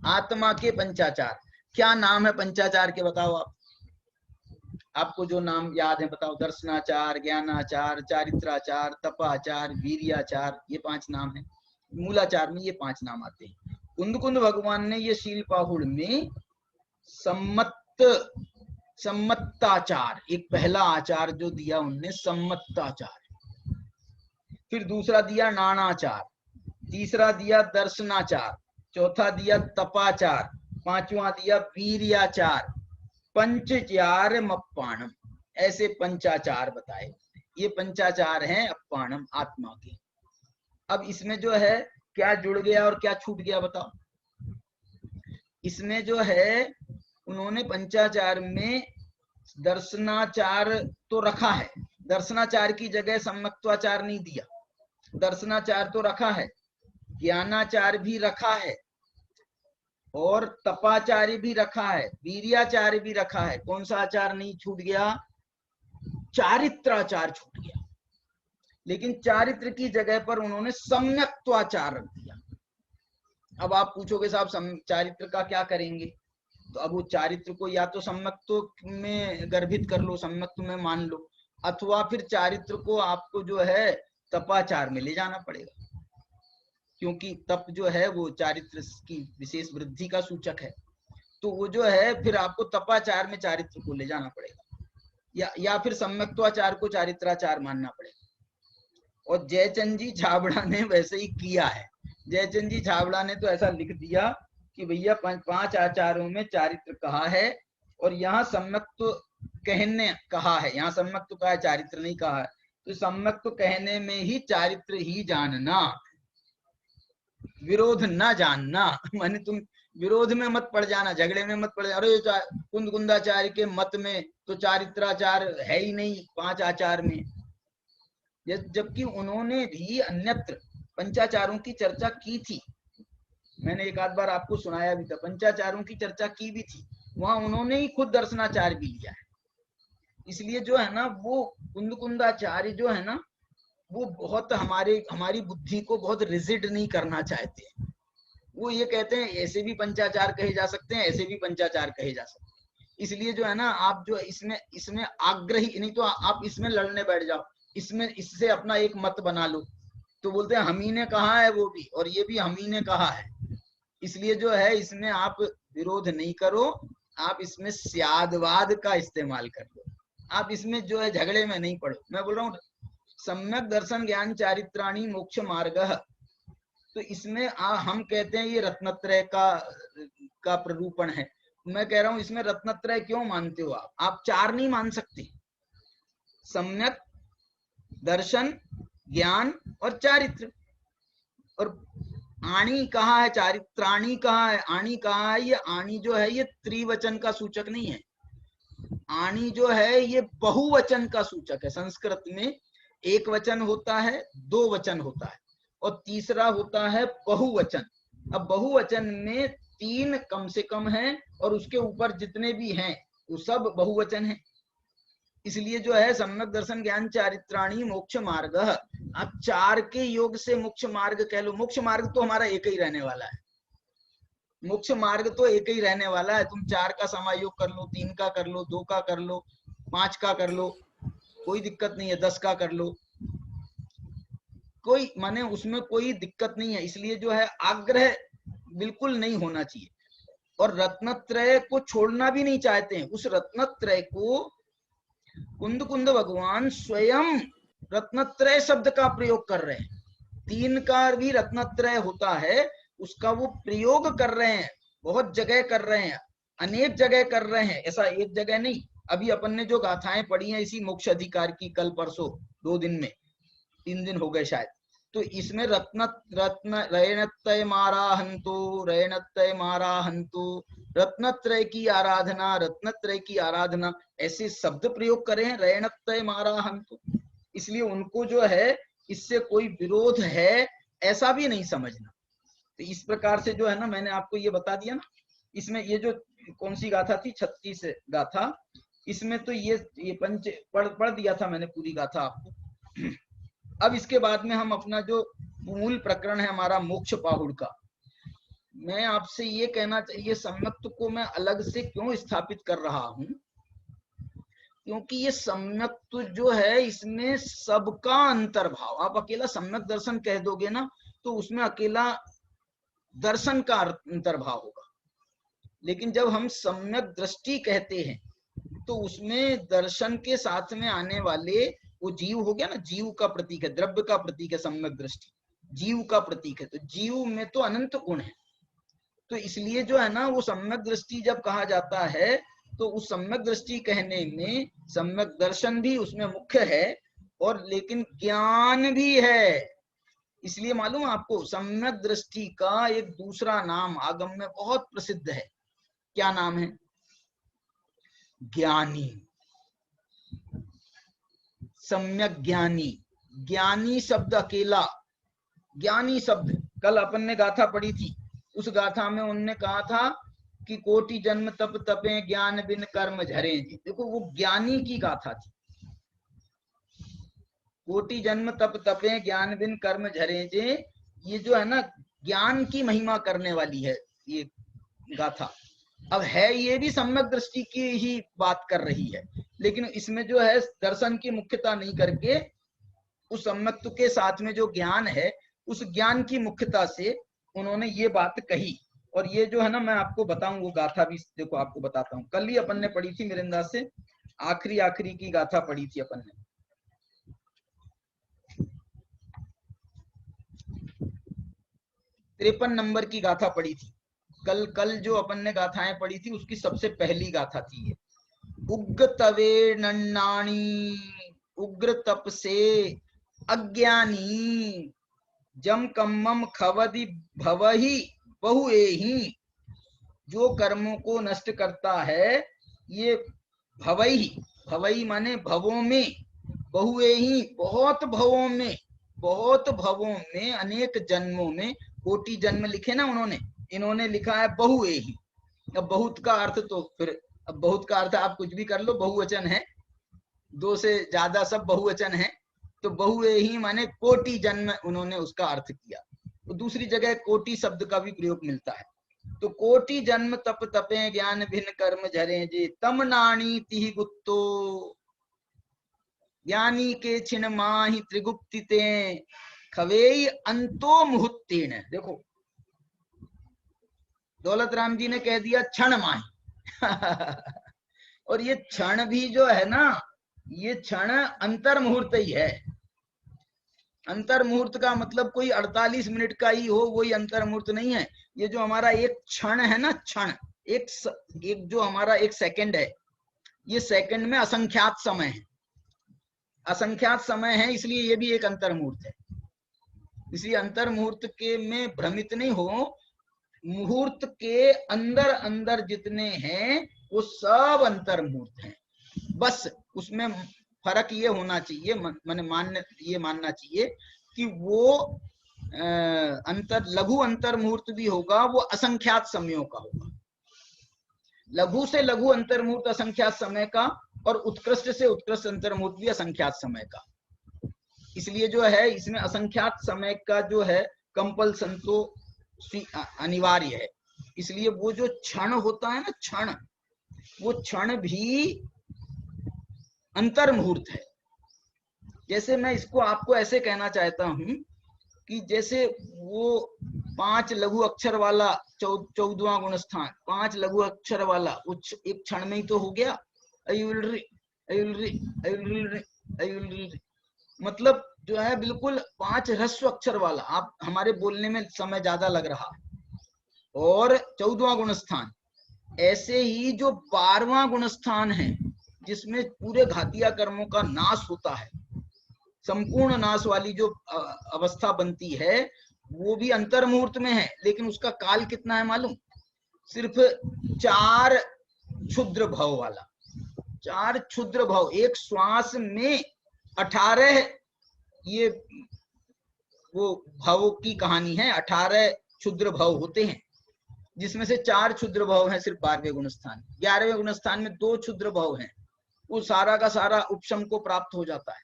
आत्मा के पंचाचार। क्या नाम है पंचाचार के, बताओ आप, आपको जो नाम याद है बताओ। दर्शनाचार, ज्ञानाचार, चारित्राचार, तपाचार, वीर्याचार, ये 5 नाम है। मूलाचार में ये 5 नाम आते हैं। कुंद भगवान ने ये शील पाहुड़ में सम्मत्ताचार, एक पहला आचार जो दिया उनने सम्मत्ताचार, फिर दूसरा दिया नानाचार, तीसरा दिया दर्शनाचार, चौथा दिया तपाचार, पांचवा दिया वीर्याचार, पंचचार अप्पाणम, ऐसे पंचाचार बताए। ये पंचाचार हैं अप्पाणम आत्मा के। अब इसमें जो है क्या जुड़ गया और क्या छूट गया बताओ। इसमें जो है उन्होंने पंचाचार में दर्शनाचार तो रखा है, दर्शनाचार की जगह सम्यक्त्वाचार नहीं दिया। दर्शनाचार तो रखा है, ज्ञानाचार भी रखा है, और तपाचार्य भी रखा है, वीर्याचार्य भी रखा है। कौन सा आचार नहीं छूट गया? चारित्राचार छूट गया। लेकिन चारित्र की जगह पर उन्होंने सम्यक्त्वाचार रख दिया। अब आप पूछोगे साहब चारित्र का क्या करेंगे? तो अब वो चारित्र को या तो सम्यक्त्व में गर्भित कर लो, सम्यक्त्व में मान लो, अथवा फिर चारित्र को आपको जो है तपाचार में ले जाना पड़ेगा, क्योंकि तप जो है वो चारित्र की विशेष वृद्धि का सूचक है। तो वो जो है फिर आपको तपाचार में चारित्र को ले जाना पड़ेगा, या फिर सम्यक्त्वाचार को चारित्राचार मानना पड़ेगा। और जयचंद जी छाबड़ा ने वैसे ही किया है। जयचंद जी छाबड़ा ने तो ऐसा लिख दिया कि भैया पांच आचारों में चारित्र कहा है, और यहाँ सम्यक्त्व कहने कहा है, यहाँ सम्यक्त्व कहा है, चारित्र नहीं कहा है। तो सम्यक्त्व कहने में ही चारित्र ही जानना, विरोध ना जानना। माने तुम विरोध में मत पड़ जाना, झगड़े में मत पड़ जाना, अरे कुंदकुंदाचार्य के मत में तो चारित्राचार है ही नहीं पांच आचार में, जबकि उन्होंने भी अन्यत्र पंचाचारों की चर्चा की थी। मैंने एक आध बार आपको सुनाया भी था, पंचाचारों की चर्चा की भी थी, वहां उन्होंने ही खुद दर्शनाचार भी लिया है। इसलिए जो है ना वो कुंदकुंदाचार्य जो है ना वो बहुत हमारी बुद्धि को बहुत रिजिड नहीं करना चाहते। वो ये कहते हैं ऐसे भी पंचाचार कहे जा सकते हैं, ऐसे भी पंचाचार कहे जा सकते हैं। इसलिए जो है ना आप जो इसमें आग्रही नहीं, तो आप इसमें लड़ने बैठ जाओ, इससे अपना एक मत बना लो। तो बोलते हैं हम ही ने कहा है वो भी, और ये भी हम ही ने कहा है। इसलिए जो है इसमें आप विरोध नहीं करो, आप इसमें स्यादवाद का इस्तेमाल कर लो, आप इसमें जो है झगड़े में नहीं पड़ो। मैं बोल रहा हूँ सम्यक दर्शन ज्ञान चारित्राणी मोक्ष मार्ग, तो इसमें हम कहते हैं ये रत्नत्रय का प्ररूपण है। मैं कह रहा हूं इसमें रत्नत्रय क्यों मानते हो आप चार नहीं मान सकते। सम्यक दर्शन ज्ञान और चारित्र, और आणी कहा है, चारित्राणी कहा है, आणी कहा है। ये आणी जो है ये त्रिवचन का सूचक नहीं है, आणी जो है ये बहुवचन का सूचक है। संस्कृत में एक वचन होता है, दो वचन होता है, और तीसरा होता है बहुवचन। अब बहुवचन में तीन कम से कम है, और उसके ऊपर जितने भी हैं वो सब बहुवचन है। इसलिए जो है सम्यक दर्शन ज्ञान चारित्राणी मोक्ष मार्ग, आप चार के योग से मोक्ष मार्ग कह लो। मोक्ष मार्ग तो हमारा एक ही रहने वाला है, मोक्ष मार्ग तो एक ही रहने वाला है। तुम चार का समायोग कर लो, तीन का कर लो, दो का कर लो, पांच का कर लो, कोई दिक्कत नहीं है, 10 का कर लो, कोई माने उसमें कोई दिक्कत नहीं है। इसलिए जो है आग्रह बिल्कुल नहीं होना चाहिए, और रत्नत्रय को छोड़ना भी नहीं चाहते हैं। उस रत्नत्रय को कुंद भगवान स्वयं रत्नत्रय शब्द का प्रयोग कर रहे हैं। तीन का भी रत्नत्रय होता है, उसका वो प्रयोग कर रहे हैं, बहुत जगह कर रहे हैं, अनेक जगह कर रहे हैं, ऐसा एक जगह नहीं। अभी अपन ने जो गाथाएं पढ़ी हैं इसी मोक्ष अधिकार की, कल परसों 2 दिन में, 3 दिन हो गए शायद, तो इसमें रत्नत्रय माराहंतो, रत्नत्रय की आराधना, रत्नत्रय की आराधना, ऐसे शब्द प्रयोग करे हैं, रैणत्रय माराहंतो। इसलिए उनको जो है इससे कोई विरोध है ऐसा भी नहीं समझना। तो इस प्रकार से जो है ना मैंने आपको ये बता दिया ना। इसमें ये जो कौन सी गाथा थी, 36 गाथा, इसमें तो ये पंच पढ़ दिया था मैंने पूरी गाथा आपको। अब इसके बाद में हम अपना जो मूल प्रकरण है हमारा मोक्ष पाहुड़ का, मैं आपसे ये कहना चाहिए सम्यक्त्व को मैं अलग से क्यों स्थापित कर रहा हूं, क्योंकि ये सम्यक्त्व जो है इसमें सबका अंतर्भाव, आप अकेला सम्यक दर्शन कह दोगे ना तो उसमें अकेला दर्शन का अंतर्भाव होगा। लेकिन जब हम सम्यक दृष्टि कहते हैं तो उसमें दर्शन के साथ में आने वाले वो जीव हो गया ना, जीव का प्रतीक है, द्रव्य का प्रतीक है सम्यक दृष्टि, जीव का प्रतीक है। तो जीव में तो अनंत गुण है, तो इसलिए जो है ना वो सम्यक दृष्टि जब कहा जाता है तो उस सम्यक दृष्टि कहने में सम्यक दर्शन भी उसमें मुख्य है और लेकिन ज्ञान भी है। इसलिए मालूम आपको सम्यक दृष्टि का एक दूसरा नाम आगम में बहुत प्रसिद्ध है। क्या नाम है? ज्ञानी, सम्यक ज्ञानी। ज्ञानी शब्द अकेला, ज्ञानी शब्द कल अपन ने गाथा पढ़ी थी, उस गाथा में उन्होंने कहा था कि कोटि जन्म तप तपे ज्ञान बिन कर्म झरे। देखो वो ज्ञानी की गाथा थी, कोटि जन्म तप तपे ज्ञान बिन कर्म झरे जे। ये जो है ना ज्ञान की महिमा करने वाली है ये गाथा। अब है ये भी सम्यक दृष्टि की ही बात कर रही है, लेकिन इसमें जो है दर्शन की मुख्यता नहीं करके उस सम्यक्त्व के साथ में जो ज्ञान है उस ज्ञान की मुख्यता से उन्होंने ये बात कही। और ये जो है ना मैं आपको बताऊं वो गाथा भी देखो आपको बताता हूँ। कल ही अपन ने पढ़ी थी मेरे अंदाज से, आखिरी की गाथा पढ़ी थी अपन ने। 53 नंबर की गाथा पढ़ी थी कल जो अपन ने गाथाएं पढ़ी थी उसकी सबसे पहली गाथा थी ये। उग्र तवे नन्नाणी उग्र तप से अज्ञानी जम कम्मम खवदि भवहि बहु एहि। जो कर्मों को नष्ट करता है ये भवई, भवई माने भवों में, बहु एहि बहुत भवों में, बहुत भवों में, अनेक जन्मों में, कोटि जन्म लिखे ना उन्होंने, इन्होंने लिखा है बहु एहि। अब बहुत का अर्थ तो फिर अब बहुत का अर्थ आप कुछ भी कर लो, बहुवचन है, दो से ज्यादा सब बहुवचन है, तो बहु एहि माने कोटि जन्म उन्होंने उसका अर्थ किया। तो दूसरी जगह कोटि शब्द का भी प्रयोग मिलता है। तो कोटि जन्म तप तपे ज्ञान भिन्न कर्म झरे जे तम नाणी तिहि गुप्तो ज्ञानी के छिन माहि त्रिगुप्तिते खवेई अंतो मुहुत्तेन। देखो दौलत राम जी ने कह दिया क्षण माही और ये क्षण भी जो है ना ये क्षण अंतर मुहूर्त ही है। अंतर मुहूर्त का मतलब कोई 48 मिनट का ही हो वही अंतर मुहूर्त नहीं है। ये जो हमारा एक क्षण है ना, क्षण एक जो हमारा एक सेकंड है, ये सेकंड में असंख्यात समय है, असंख्यात समय है, इसलिए ये भी एक अंतर मुहूर्त है। इसलिए अंतर मुहूर्त के में भ्रमित नहीं हो, मुहूर्त के अंदर अंदर जितने हैं वो सब अंतर मुहूर्त हैं। बस उसमें फर्क ये होना चाहिए, मैंने ये मानना चाहिए कि वो अंतर लघु अंतर मुहूर्त भी होगा वो असंख्यात समयों का होगा, लघु से लघु अंतर मुहूर्त असंख्यात समय का और उत्कृष्ट से उत्कृष्ट अंतर मुहूर्त भी असंख्यात समय का। इसलिए जो है इसमें असंख्यात समय का जो है कंपल्सन तो अनिवार्य है। इसलिए वो जो क्षण होता है ना, क्षण, वो क्षण भी अंतर मुहूर्त है। जैसे मैं इसको आपको ऐसे कहना चाहता हूं कि जैसे वो 5 लघु अक्षर वाला 14वां गुण स्थान, 5 लघु अक्षर वाला एक क्षण में ही तो हो गया। मतलब जो है बिल्कुल 5 ह्रस्व अक्षर वाला, आप हमारे बोलने में समय ज्यादा लग रहा है। और 14वां गुण स्थान, ऐसे ही जो 12वां गुण स्थान है जिसमें पूरे घातिया कर्मों का नाश होता है, संपूर्ण नाश वाली जो अवस्था बनती है वो भी अंतर मुहूर्त में है। लेकिन उसका काल कितना है मालूम? सिर्फ 4 क्षुद्र भव वाला, 4 क्षुद्र भव, एक श्वास में 18 ये वो भव की कहानी है। 18 क्षुद्र भव होते हैं जिसमें से 4 क्षुद्र भव हैं सिर्फ 12वें गुण स्थान। 11वें गुण स्थान में 2 क्षुद्र भव हैं, वो सारा का सारा उपशम को प्राप्त हो जाता है।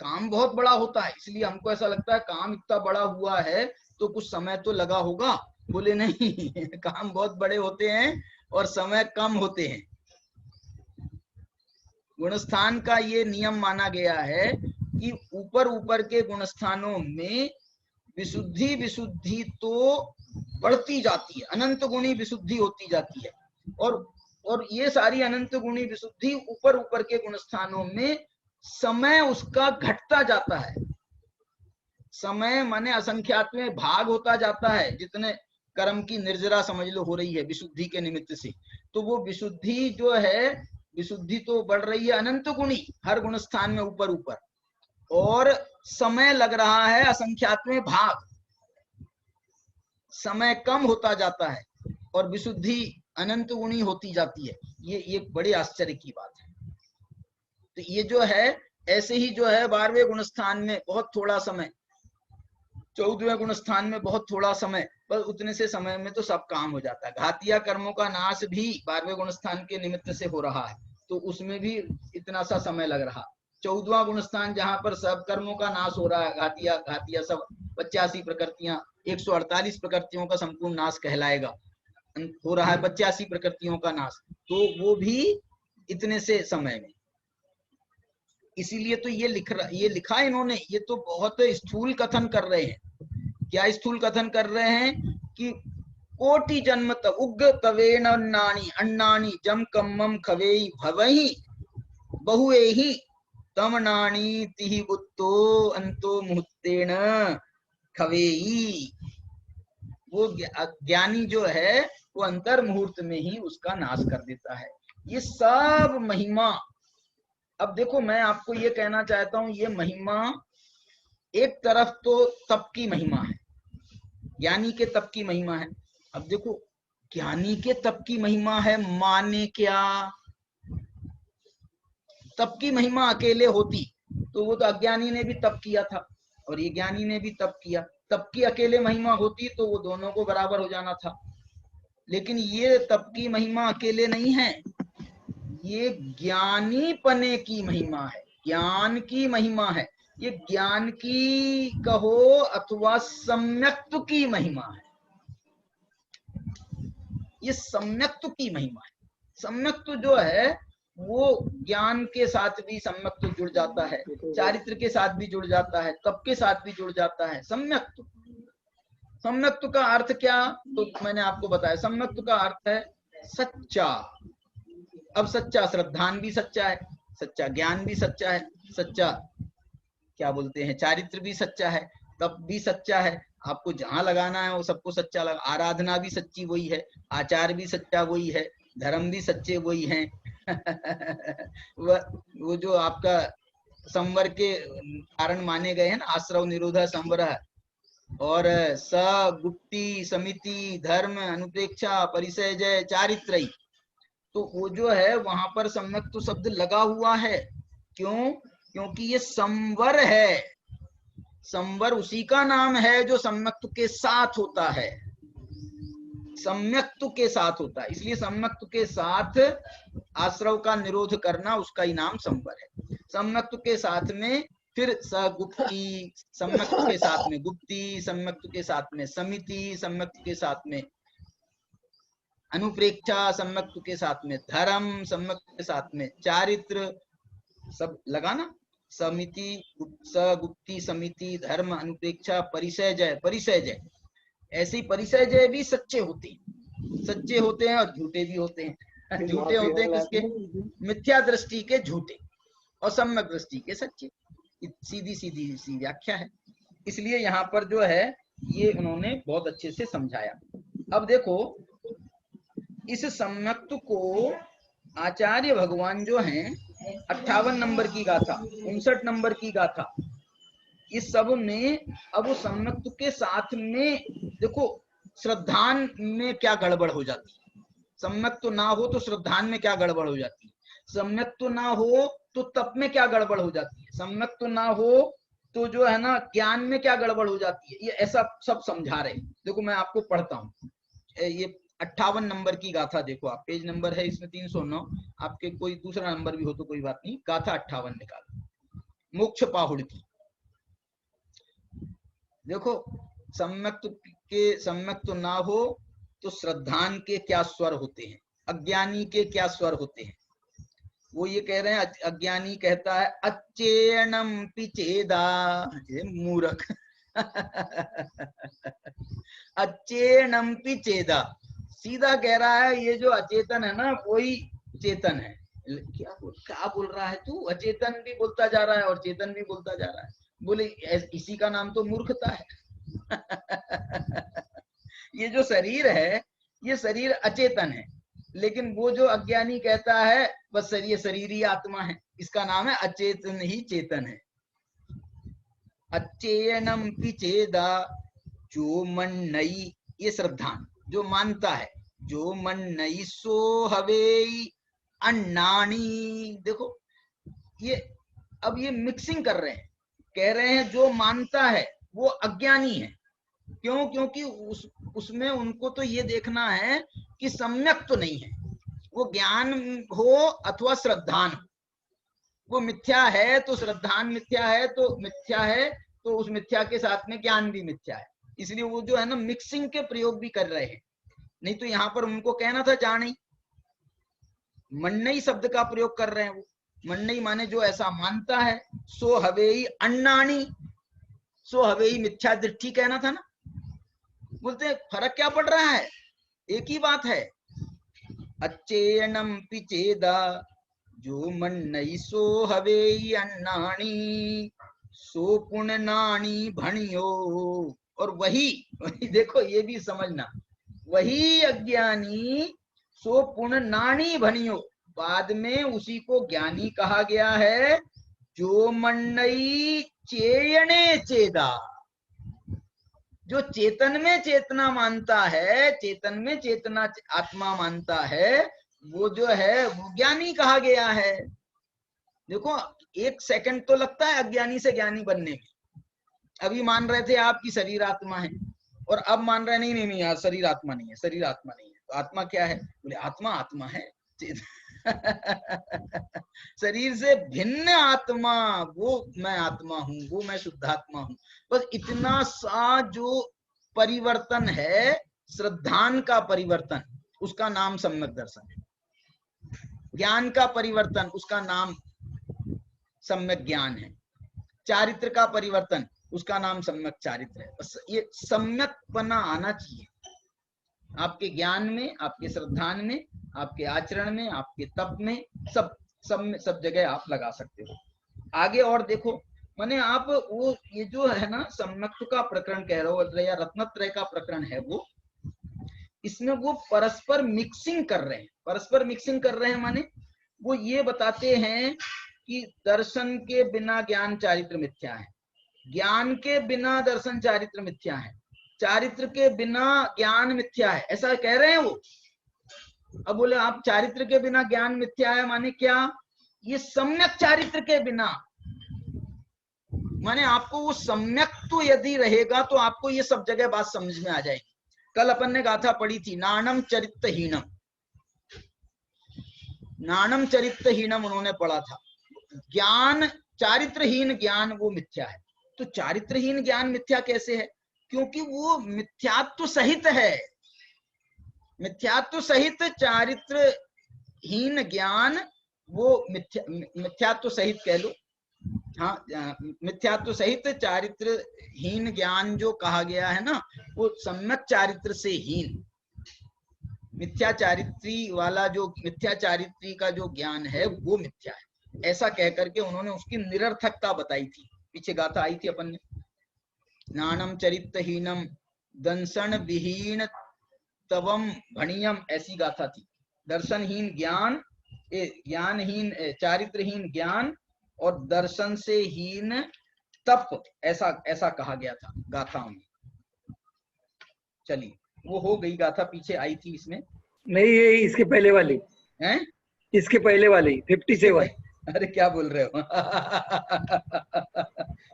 काम बहुत बड़ा होता है, इसलिए हमको ऐसा लगता है काम इतना बड़ा हुआ है तो कुछ समय तो लगा होगा। बोले नहीं काम बहुत बड़े होते हैं और समय कम होते हैं। गुणस्थान का ये नियम माना गया है कि ऊपर ऊपर के गुणस्थानों में विशुद्धि तो बढ़ती जाती है, अनंत गुणी विशुद्धि होती जाती है, और ये सारी अनंत गुणी विशुद्धि ऊपर ऊपर के गुणस्थानों में समय उसका घटता जाता है। समय माने असंख्यात में भाग होता जाता है, जितने कर्म की निर्जरा समझ लो हो रही है विशुद्धि के निमित्त से, तो वो विशुद्धि जो है, विशुद्धि तो बढ़ रही है अनंत गुणी, हर गुण स्थान में ऊपर ऊपर, और समय लग रहा है असंख्यात्मक भाग, समय कम होता जाता है और विशुद्धि अनंत गुणी होती जाती है। ये बड़े आश्चर्य की बात है। तो ये जो है ऐसे ही जो है 12वें गुण स्थान में बहुत थोड़ा समय, 14वें गुण स्थान में बहुत थोड़ा समय, बस उतने से समय में तो सब काम हो जाता है। घातिया कर्मों का नाश भी 12वें गुण स्थान के निमित्त से हो रहा है, तो उसमें भी इतना सा समय लग रहा। 14वां गुण स्थान जहां पर सब कर्मों का नाश हो रहा है, घातिया घातिया सब 85 प्रकृतियां, 148 प्रकृतियों का संपूर्ण नाश कहलाएगा, हो रहा है 85 प्रकृतियों का नाश, तो वो भी इतने से समय में। इसीलिए तो ये लिखा इन्होंने, ये तो बहुत स्थूल कथन कर रहे हैं। क्या स्थूल कथन कर रहे हैं कि कोटि जन्म तक उग्र तवेन अन्नानी अन्नानी जम कम्मम खवेई भवहि बहुएहि तमनानी तिहि बुत्तो अंतो मुहूर्तेन खवेई। वो ज्ञानी जो है वो अंतर मुहूर्त में ही उसका नाश कर देता है। ये सब महिमा, अब देखो मैं आपको ये कहना चाहता हूं, ये महिमा एक तरफ तो तप की महिमा है, ज्ञानी के तप की महिमा है। अब देखो ज्ञानी के तप की महिमा है, माने क्या, तप की महिमा अकेले होती तो वो तो अज्ञानी ने भी तप किया था और ये ज्ञानी ने भी तप किया, तप की अकेले महिमा होती तो वो दोनों को बराबर हो जाना था। लेकिन ये तप की महिमा अकेले नहीं है, ये ज्ञानी पने की महिमा है, ज्ञान की महिमा है, ये ज्ञान की कहो अथवा सम्यक्त्व की महिमा है, ये सम्यक्त्व की महिमा है। सम्यक्त्व जो है वो ज्ञान के साथ भी सम्यक्त्व जुड़ जाता है, चारित्र के साथ भी जुड़ जाता है, तप के साथ भी जुड़ जाता है। सम्यक्त्व, सम्यक्त्व का अर्थ क्या, तो मैंने आपको बताया, सम्यक्त्व का अर्थ है सच्चा। अब सच्चा श्रद्धान भी सच्चा है, सच्चा ज्ञान भी सच्चा है, सच्चा क्या बोलते हैं चारित्र भी सच्चा है, तप भी सच्चा है, आपको जहां लगाना है वो सबको सच्चा लगा, आराधना भी सच्ची वही है, आचार भी सच्चा वही है, धर्म भी सच्चे वही हैं। वो जो आपका संवर के कारण माने गए हैं ना, आश्रव निरोधा संवर और स गुप्ति समिति धर्म अनुप्रेक्षा परिचय जय चारित्र, तो वो जो है वहां पर सम्यक्त्व शब्द लगा हुआ है। क्यों? क्योंकि ये संवर है, संवर उसी का नाम है जो सम्यक्त्व के साथ होता है, सम्यक्त्व के साथ होता है, इसलिए सम्यक्त्व के साथ आश्रव का निरोध करना उसका ही नाम संवर है। सम्यक्त्व के साथ में फिर सगुप्ति, सम्यक्त्व के साथ में गुप्ति, सम्यक्त्व के साथ में समिति, सम्यक्त्व के साथ में अनुप्रेक्षा, सम्यक्त्व के साथ में धर्म, सम्यक्त्व के साथ में चारित्र, सब लगाना, समिति सगुप्ति समिति धर्म अनुप्रेक्षा परिचय जय, परिचय जय, ऐसे ही परिचय जय भी सच्चे होते हैं, सच्चे होते हैं और झूठे भी होते हैं। झूठे होते हैं किसके? मिथ्या दृष्टि के झूठे और सम्यक दृष्टि के सच्चे, सीधी सीधी सी व्याख्या है। इसलिए यहाँ पर जो है ये उन्होंने बहुत अच्छे से समझाया। अब देखो इस सम्यक्त्व को आचार्य भगवान जो हैं 58 नंबर की गाथा, 59 नंबर की गाथा, इस सब में अब वो सम्यक्त्व के साथ में देखो श्रद्धान में क्या गड़बड़ हो जाती है, सम्यक्त्व ना हो तो श्रद्धान में क्या गड़बड़ हो जाती है, सम्यक्त्व ना हो तो तप में क्या गड़बड़ हो जाती है, सम्यक्त्व ना हो तो जो है ना ज्ञान में क्या गड़बड़ हो जाती है, ये ऐसा सब समझा रहे हैं। देखो मैं आपको पढ़ता हूँ, ये 58 नंबर की गाथा देखो आप, पेज नंबर है इसमें 309, आपके कोई दूसरा नंबर भी हो तो कोई बात नहीं, गाथा 58 निकालो, मोक्ष पाहुड़ की। देखो सम्यक्त्व ना हो तो श्रद्धान के क्या स्वर होते हैं, अज्ञानी के क्या स्वर होते हैं। वो ये कह रहे हैं, अज्ञानी कहता है अचेनम पिचेदा, मूर्ख। अचेनम पिचेदा, सीधा कह रहा है ये जो अचेतन है ना वही चेतन है। क्या बोल रहा है तू, अचेतन भी बोलता जा रहा है और चेतन भी बोलता जा रहा है। बोले इसी का नाम तो मूर्खता है। ये जो शरीर है, ये शरीर अचेतन है, लेकिन वो जो अज्ञानी कहता है बस शरीर ही आत्मा है, इसका नाम है अचेतन ही चेतन है। अचेयनम पिचेदा, जो मन नई, ये श्रद्धान जो मानता है, जो मन नई सो हवे अन्नानी। देखो ये अब ये मिक्सिंग कर रहे हैं, कह रहे हैं जो मानता है वो अज्ञानी है। क्यों? क्योंकि उसमें उनको तो ये देखना है कि सम्यक तो नहीं है, वो ज्ञान हो अथवा श्रद्धान हो। वो मिथ्या है तो श्रद्धान मिथ्या है, तो मिथ्या है तो उस मिथ्या के साथ में ज्ञान भी मिथ्या है। इसलिए वो जो है ना मिक्सिंग के प्रयोग भी कर रहे हैं। नहीं तो यहाँ पर उनको कहना था जानी, मन्नई शब्द का प्रयोग कर रहे हैं वो। मन्नई माने जो ऐसा मानता है। सो हवेई अन्नानी, सो हवेई मिथ्या दृष्टि कहना था ना। बोलते फर्क क्या पड़ रहा है, एक ही बात है। अचेयनम पिचेदा, जो मन्नई सो हवेई अन्नानी, सो पुण्यनानी भणियो। और वही देखो ये भी समझना, वही अज्ञानी सो पुण्यनानी भणियो, बाद में उसी को ज्ञानी कहा गया है। जो मन्नई चेयने चेदा, जो चेतन में चेतना मानता है, चेतन में चेतना आत्मा मानता है, वो जो है वो ज्ञानी कहा गया है। देखो एक सेकंड तो लगता है अज्ञानी से ज्ञानी बनने में। अभी मान रहे थे आपकी शरीर आत्मा है, और अब मान रहे नहीं नहीं नहीं यार शरीर आत्मा नहीं है, शरीर आत्मा नहीं है। तो आत्मा क्या है? बोले आत्मा आत्मा है। शरीर से भिन्न आत्मा, वो मैं आत्मा हूं, वो मैं शुद्धात्मा हूं। बस इतना सा जो परिवर्तन है, श्रद्धान का परिवर्तन, उसका नाम सम्यक दर्शन है। ज्ञान का परिवर्तन, उसका नाम सम्यक ज्ञान है। चारित्र का परिवर्तन, उसका नाम सम्यक चारित्र है। बस ये सम्यकपना आना चाहिए आपके ज्ञान में, आपके श्रद्धान में, आपके आचरण में, आपके तप में, सब जगह आप लगा सकते हो। आगे और देखो, माने आप वो ये जो है ना सम्यक्त्व का प्रकरण कह रहे हो या रत्नत्रय का प्रकरण है, वो इसमें वो परस्पर मिक्सिंग कर रहे हैं। परस्पर मिक्सिंग कर रहे हैं माने वो ये बताते हैं कि दर्शन के बिना ज्ञान चारित्र मिथ्या है, ज्ञान के बिना दर्शन चारित्र मिथ्या है, चारित्र के बिना ज्ञान मिथ्या है, ऐसा कह रहे हैं वो। अब बोले आप चारित्र के बिना ज्ञान मिथ्या है माने क्या? ये सम्यक चारित्र के बिना, माने आपको वो सम्यक तो यदि रहेगा तो आपको ये सब जगह बात समझ में आ जाएगी। कल अपन ने गाथा पढ़ी थी, नानम चरित्रहीनम, नानम चरित्रहीनम उन्होंने पढ़ा था। ज्ञान चारित्रहीन ज्ञान वो मिथ्या है। तो चारित्रहीन ज्ञान मिथ्या कैसे है? क्योंकि वो मिथ्यात्व सहित है। मिथ्यात्व सहित चारित्रहीन ज्ञान वो मिथ्यात्व सहित कह लो, हाँ, मिथ्यात्व सहित चारित्रहीन ज्ञान जो कहा गया है ना, वो सम्यक चारित्र से हीन, मिथ्या चारित्री वाला जो मिथ्या चारित्री का जो ज्ञान है वो मिथ्या है, ऐसा कह करके उन्होंने उसकी निरर्थकता बताई थी। पीछे गाथा आई थी अपन ने, नानम चरित्रहीनम दंसन विहीन तवम भणियम, ऐसी गाथा थी। दर्शनहीन ज्ञान, ज्ञानहीन चारित्रहीन ज्ञान और दर्शन से हीन तप, ऐसा कहा गया था गाथाओं में। चलिए वो हो गई गाथा, पीछे आई थी इसमें नहीं, ये इसके पहले वाली हैं, इसके पहले वाली 57। अरे क्या बोल रहे हो?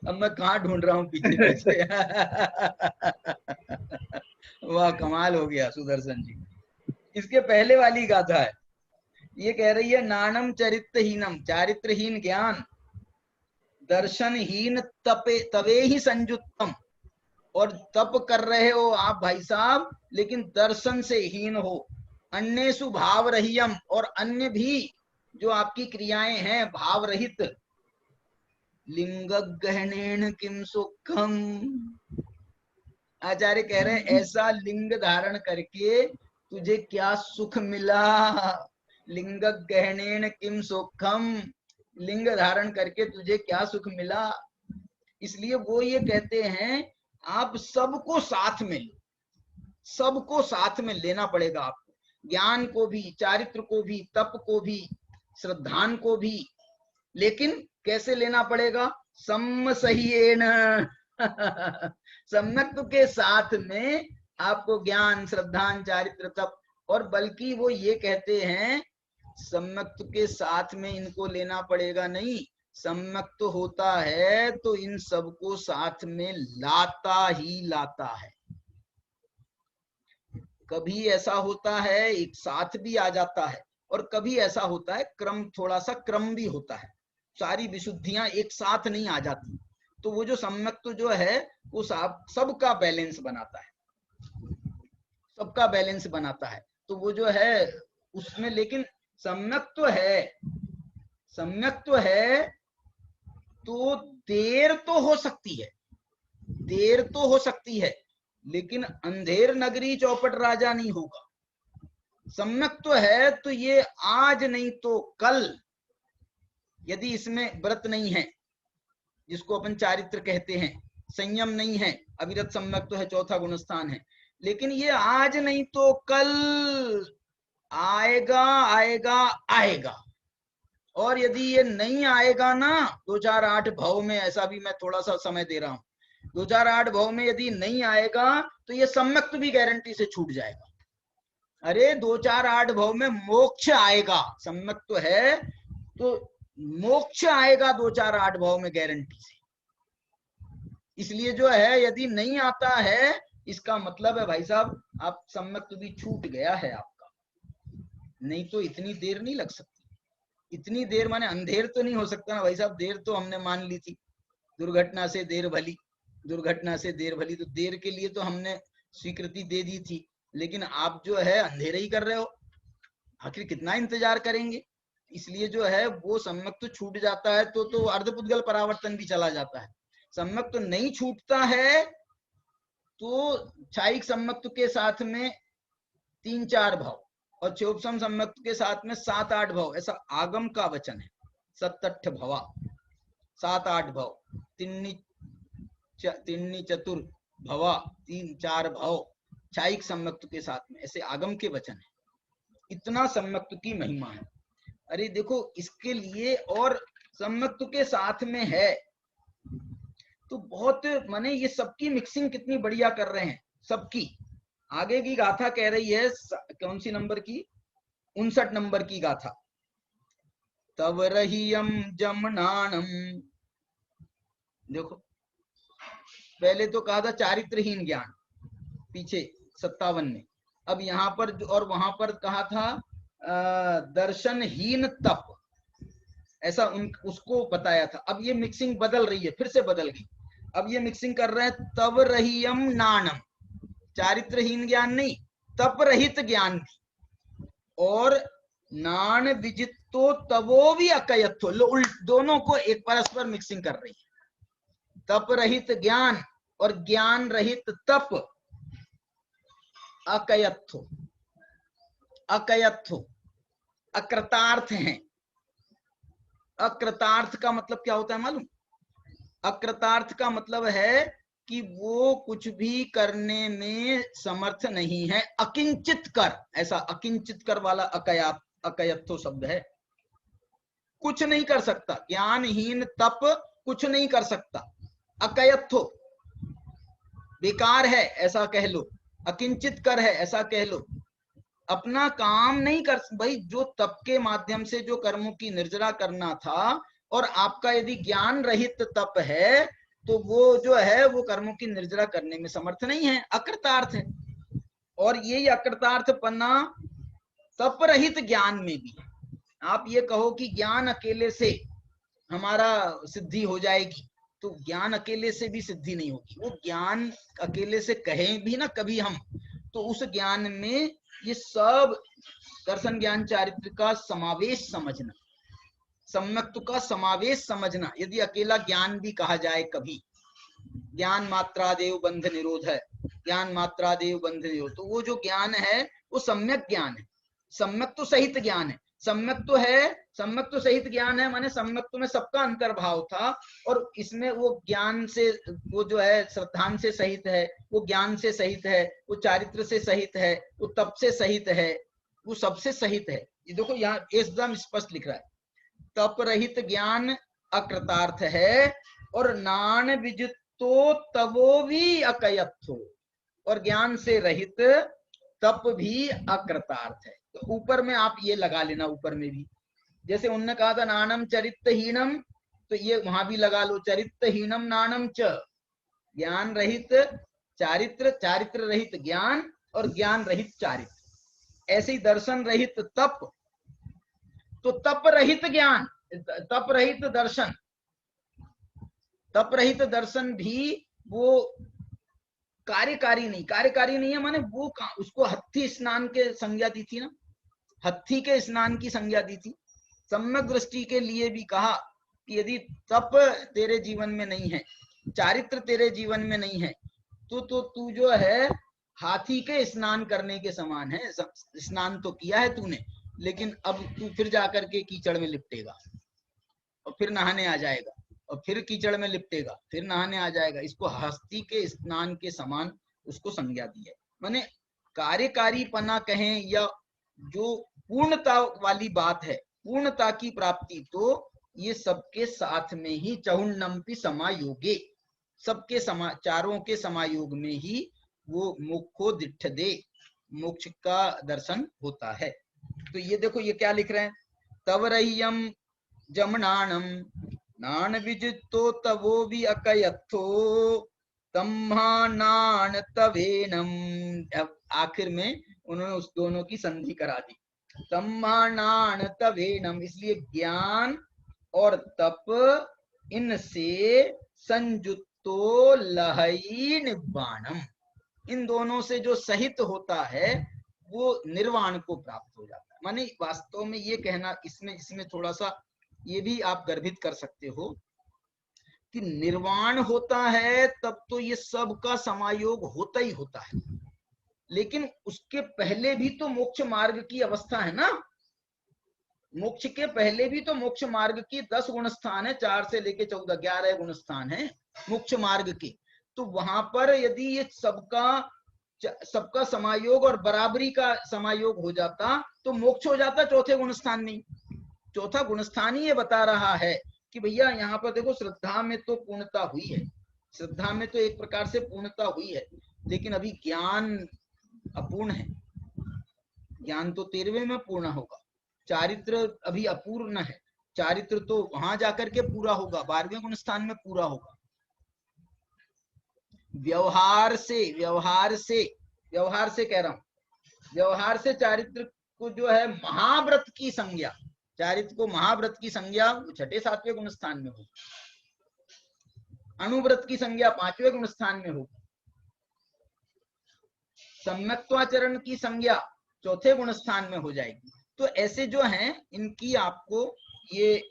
अब मैं कहाँ ढूंढ रहा हूँ पीछे। वाह कमाल हो गया सुदर्शन जी, इसके पहले वाली गाथा है। ये कह रही है नानम चरित्रहीनम, चारित्रहीन ज्ञान, दर्शनहीन तवे ही संयुक्तम, और तप कर रहे हो आप भाई साहब लेकिन दर्शन से हीन हो। अन्येषु भाव रहियम, और अन्य भी जो आपकी क्रियाएं हैं भाव रहित। लिंग गहनेन किम सुखम, आचार्य कह रहे हैं ऐसा लिंग धारण करके तुझे क्या सुख मिला। लिंग गहनेन किम सुखम, लिंग धारण करके तुझे क्या सुख मिला। इसलिए वो ये कहते हैं आप सबको साथ में लो, सबको साथ में लेना पड़ेगा आपको, ज्ञान को भी, चारित्र को भी, तप को भी, श्रद्धान को भी, लेकिन कैसे लेना पड़ेगा? समसह्येन सम्यक्त्व के साथ में आपको ज्ञान, श्रद्धान, चारित्र, तप, और बल्कि वो ये कहते हैं सम्यक्त्व के साथ में इनको लेना पड़ेगा नहीं, सम्यक्त्व होता है तो इन सबको साथ में लाता ही लाता है। कभी ऐसा होता है एक साथ भी आ जाता है, और कभी ऐसा होता है क्रम, थोड़ा सा क्रम भी होता है, सारी विशुद्धियां एक साथ नहीं आ जाती। तो वो जो सम्यक्त्व जो है वो सबका बैलेंस बनाता है, सबका बैलेंस बनाता है। तो वो जो है उसमें, लेकिन सम्यक्त्व है तो देर तो हो सकती है, देर तो हो सकती है, लेकिन अंधेर नगरी चौपट राजा नहीं होगा। सम्यक्त्व है तो ये आज नहीं तो कल, यदि इसमें व्रत नहीं है, जिसको अपन चारित्र कहते हैं, संयम नहीं है, अविरत सम्यक्त्व है, चौथा गुणस्थान है, लेकिन ये आज नहीं तो कल आएगा आएगा आएगा। और यदि ये नहीं आएगा ना 2-4-8 भाव में, ऐसा भी मैं थोड़ा सा समय दे रहा हूं, 2-4-8 भाव में यदि नहीं आएगा तो ये सम्यक्त्व भी गारंटी से छूट जाएगा। अरे 2-4-8 भाव में मोक्ष आएगा, सम्यक्त्व है तो मोक्ष आएगा 2-4-8 भाव में गारंटी से। इसलिए जो है यदि नहीं आता है, इसका मतलब है भाई साहब आप सम्यक्त्व भी छूट गया है आपका, नहीं तो इतनी देर नहीं लग सकती। इतनी देर माने अंधेर तो नहीं हो सकता ना भाई साहब, देर तो हमने मान ली थी, दुर्घटना से देर भली, दुर्घटना से देर भली, तो देर के लिए तो हमने स्वीकृति दे दी थी, लेकिन आप जो है अंधेरे ही कर रहे हो, आखिर कितना इंतजार करेंगे। इसलिए जो है वो सम्यक्त्व छूट जाता है तो अर्धपुद्गल परावर्तन भी चला जाता है। सम्यक्त्व नहीं छूटता है तो क्षायिक सम्यक्त्व के साथ में 3-4 भाव और चौपसम सम्यक्त्व के साथ में 7-8 भाव, ऐसा आगम का वचन है। 7-8 भवा, 7-8 भाव, तिन्नी चतुर भवा, 3-4 भाव क्षायिक सम्यक्त्व के साथ में, ऐसे आगम के वचन है। इतना सम्यक्त्व की महिमा है। अरे देखो इसके लिए, और सम्यक्त्व के साथ में है तो बहुत, माने ये सबकी मिक्सिंग कितनी बढ़िया कर रहे हैं सबकी। आगे की गाथा कह रही है, कौन सी नंबर की? 59 नंबर की गाथा। तव रहियम जमनानम, देखो पहले तो कहा था चारित्रहीन ज्ञान, पीछे 57 में, अब यहाँ पर और वहां पर कहा था दर्शनहीन तप, ऐसा उसको बताया था। अब ये मिक्सिंग बदल रही है, फिर से बदल गई। अब ये मिक्सिंग कर रहे हैं तव रहियम नानम, चारित्रहीन ज्ञान नहीं, तप रहित ज्ञान भी, और नान विजितो तवो भी अकयत्थो, दोनों को एक परस्पर मिक्सिंग कर रही है। तप रहित ज्ञान और ज्ञान रहित तप, अकयत्थो, अकयत्थो अकृतार्थ हैं। अकृतार्थ का मतलब क्या होता है मालूम? अकृतार्थ का मतलब है कि वो कुछ भी करने में समर्थ नहीं है, अकिंचित कर, ऐसा अकिंचित कर वाला अकयत्थो शब्द है। कुछ नहीं कर सकता, ज्ञानहीन तप कुछ नहीं कर सकता, अकयत्थो बेकार है ऐसा कह लो, अकिंचित कर है ऐसा कह लो, अपना काम नहीं कर भाई। जो तप के माध्यम से जो कर्मों की निर्जरा करना था, और आपका यदि ज्ञान रहित तप है तो वो जो है वो कर्मों की निर्जरा करने में समर्थ नहीं है, अकृतार्थ है। और यही अकृतार्थपना तप रहित ज्ञान में भी है। आप ये कहो कि ज्ञान अकेले से हमारा सिद्धि हो जाएगी, तो ज्ञान अकेले से भी सिद्धि नहीं होगी। वो ज्ञान अकेले से कहें भी ना कभी हम, तो उस ज्ञान में ये सब दर्शन ज्ञान चारित्र का समावेश समझना, सम्यक्त्व का समावेश समझना, यदि अकेला ज्ञान भी कहा जाए कभी, ज्ञान मात्रा देव बंध निरोध है, ज्ञान मात्रा देव बंध निरोध, तो वो जो ज्ञान है वो सम्यक ज्ञान है, सम्यक्त्व सहित ज्ञान है। सम्यक तो है, सम्यक तो सहित ज्ञान है, माने सम्यक तो में सबका अंतर्भाव था, और इसमें वो ज्ञान से, वो जो है श्रद्धान से सहित है, वो ज्ञान से सहित है, वो चारित्र से सहित है, वो तप से सहित है, वो सबसे सहित है। ये देखो यहाँ एकदम स्पष्ट लिख रहा है, तप रहित ज्ञान अकृतार्थ है, और नान विजितो तवो भी अकयत्थो, और ज्ञान से रहित तप भी अकृतार्थ है। तो ऊपर में आप ये लगा लेना, ऊपर में भी जैसे उन्होंने कहा था नानम चरित्रहीनम, तो ये वहां भी लगा लो, चरित्रहीनम नानम च, ज्ञान रहित चारित्र, चारित्र रहित ज्ञान, और ज्ञान रहित चारित्र। ऐसे ही दर्शन रहित तप, तो तप रहित ज्ञान, तप रहित दर्शन, तप रहित दर्शन भी वो कार्यकारी नहीं, कार्यकारी नहीं है, माने वो उसको हत्थी स्नान के संज्ञा दी थी ना, हत्थी के स्नान की संज्ञा दी थी। सम्यक दृष्टि के लिए भी कहा कि यदि तप तेरे जीवन में नहीं है, चारित्र तेरे जीवन में नहीं है, तो तू जो है हाथी के स्नान करने के समान है। स्नान तो किया है तूने, लेकिन अब तू फिर जाकर के कीचड़ में लिपटेगा, और फिर नहाने आ जाएगा, और फिर कीचड़ में लिपटेगा, फिर नहाने आ जाएगा। इसको हस्ती के स्नान के समान उसको संज्ञा दी है। माने कार्यकारी पना कहें या जो पूर्णता वाली बात है, पूर्णता की प्राप्ति, तो ये सबके साथ में ही चहुर्नम्पि समायोगे, सबके चारों के समायोग में ही वो मोक्षो दिठ्ठदे, मोक्ष का दर्शन होता है। तो ये देखो ये क्या लिख रहे हैं, तवरय्यम जमनानम नान विजितो तवो भी अकयत्थो तम्हानान तवेनम। अब आखिर में उन्होंने उस दोनों की संधि करा दी, तम्हानान तवेनम, इसलिए ज्ञान और तप इनसे संयुक्तो लहई निब्बाणम, इन दोनों से जो सहित होता है वो निर्वाण को प्राप्त हो जाता है। माने वास्तव में ये कहना, इसमें थोड़ा सा ये भी आप गर्भित कर सकते हो कि निर्वाण होता है तब तो ये सब का समायोग होता ही होता है, लेकिन उसके पहले भी तो मोक्ष मार्ग की अवस्था है ना। मोक्ष के पहले भी तो मोक्ष मार्ग की 10 गुण स्थान है, 4 से लेके 14, 11 गुण स्थान है मोक्ष मार्ग के। तो वहां पर यदि ये सबका समायोग और बराबरी का समायोग हो जाता तो मोक्ष हो जाता चौथे गुण स्थान में। चौथा गुण स्थान ही ये बता रहा है कि भैया यहाँ पर देखो, श्रद्धा में तो पूर्णता हुई है, श्रद्धा में तो एक प्रकार से पूर्णता हुई है, लेकिन अभी ज्ञान अपूर्ण है। ज्ञान तो 13वें में पूर्ण होगा, चारित्र अभी अपूर्ण है, चारित्र तो वहां जाकर के पूरा होगा, 12वें गुण स्थान में पूरा होगा। व्यवहार से कह रहा हूं, व्यवहार से चारित्र को जो है महाव्रत की संज्ञा, चारित्र को महाव्रत की संज्ञा 6ठे 7वें गुण स्थान में होगी, अनुव्रत की संज्ञा 5वें गुण स्थान में होगी, सम्यक्त्वाचरण की संज्ञा 4थे गुण स्थान में हो जाएगी। तो ऐसे जो हैं इनकी आपको ये,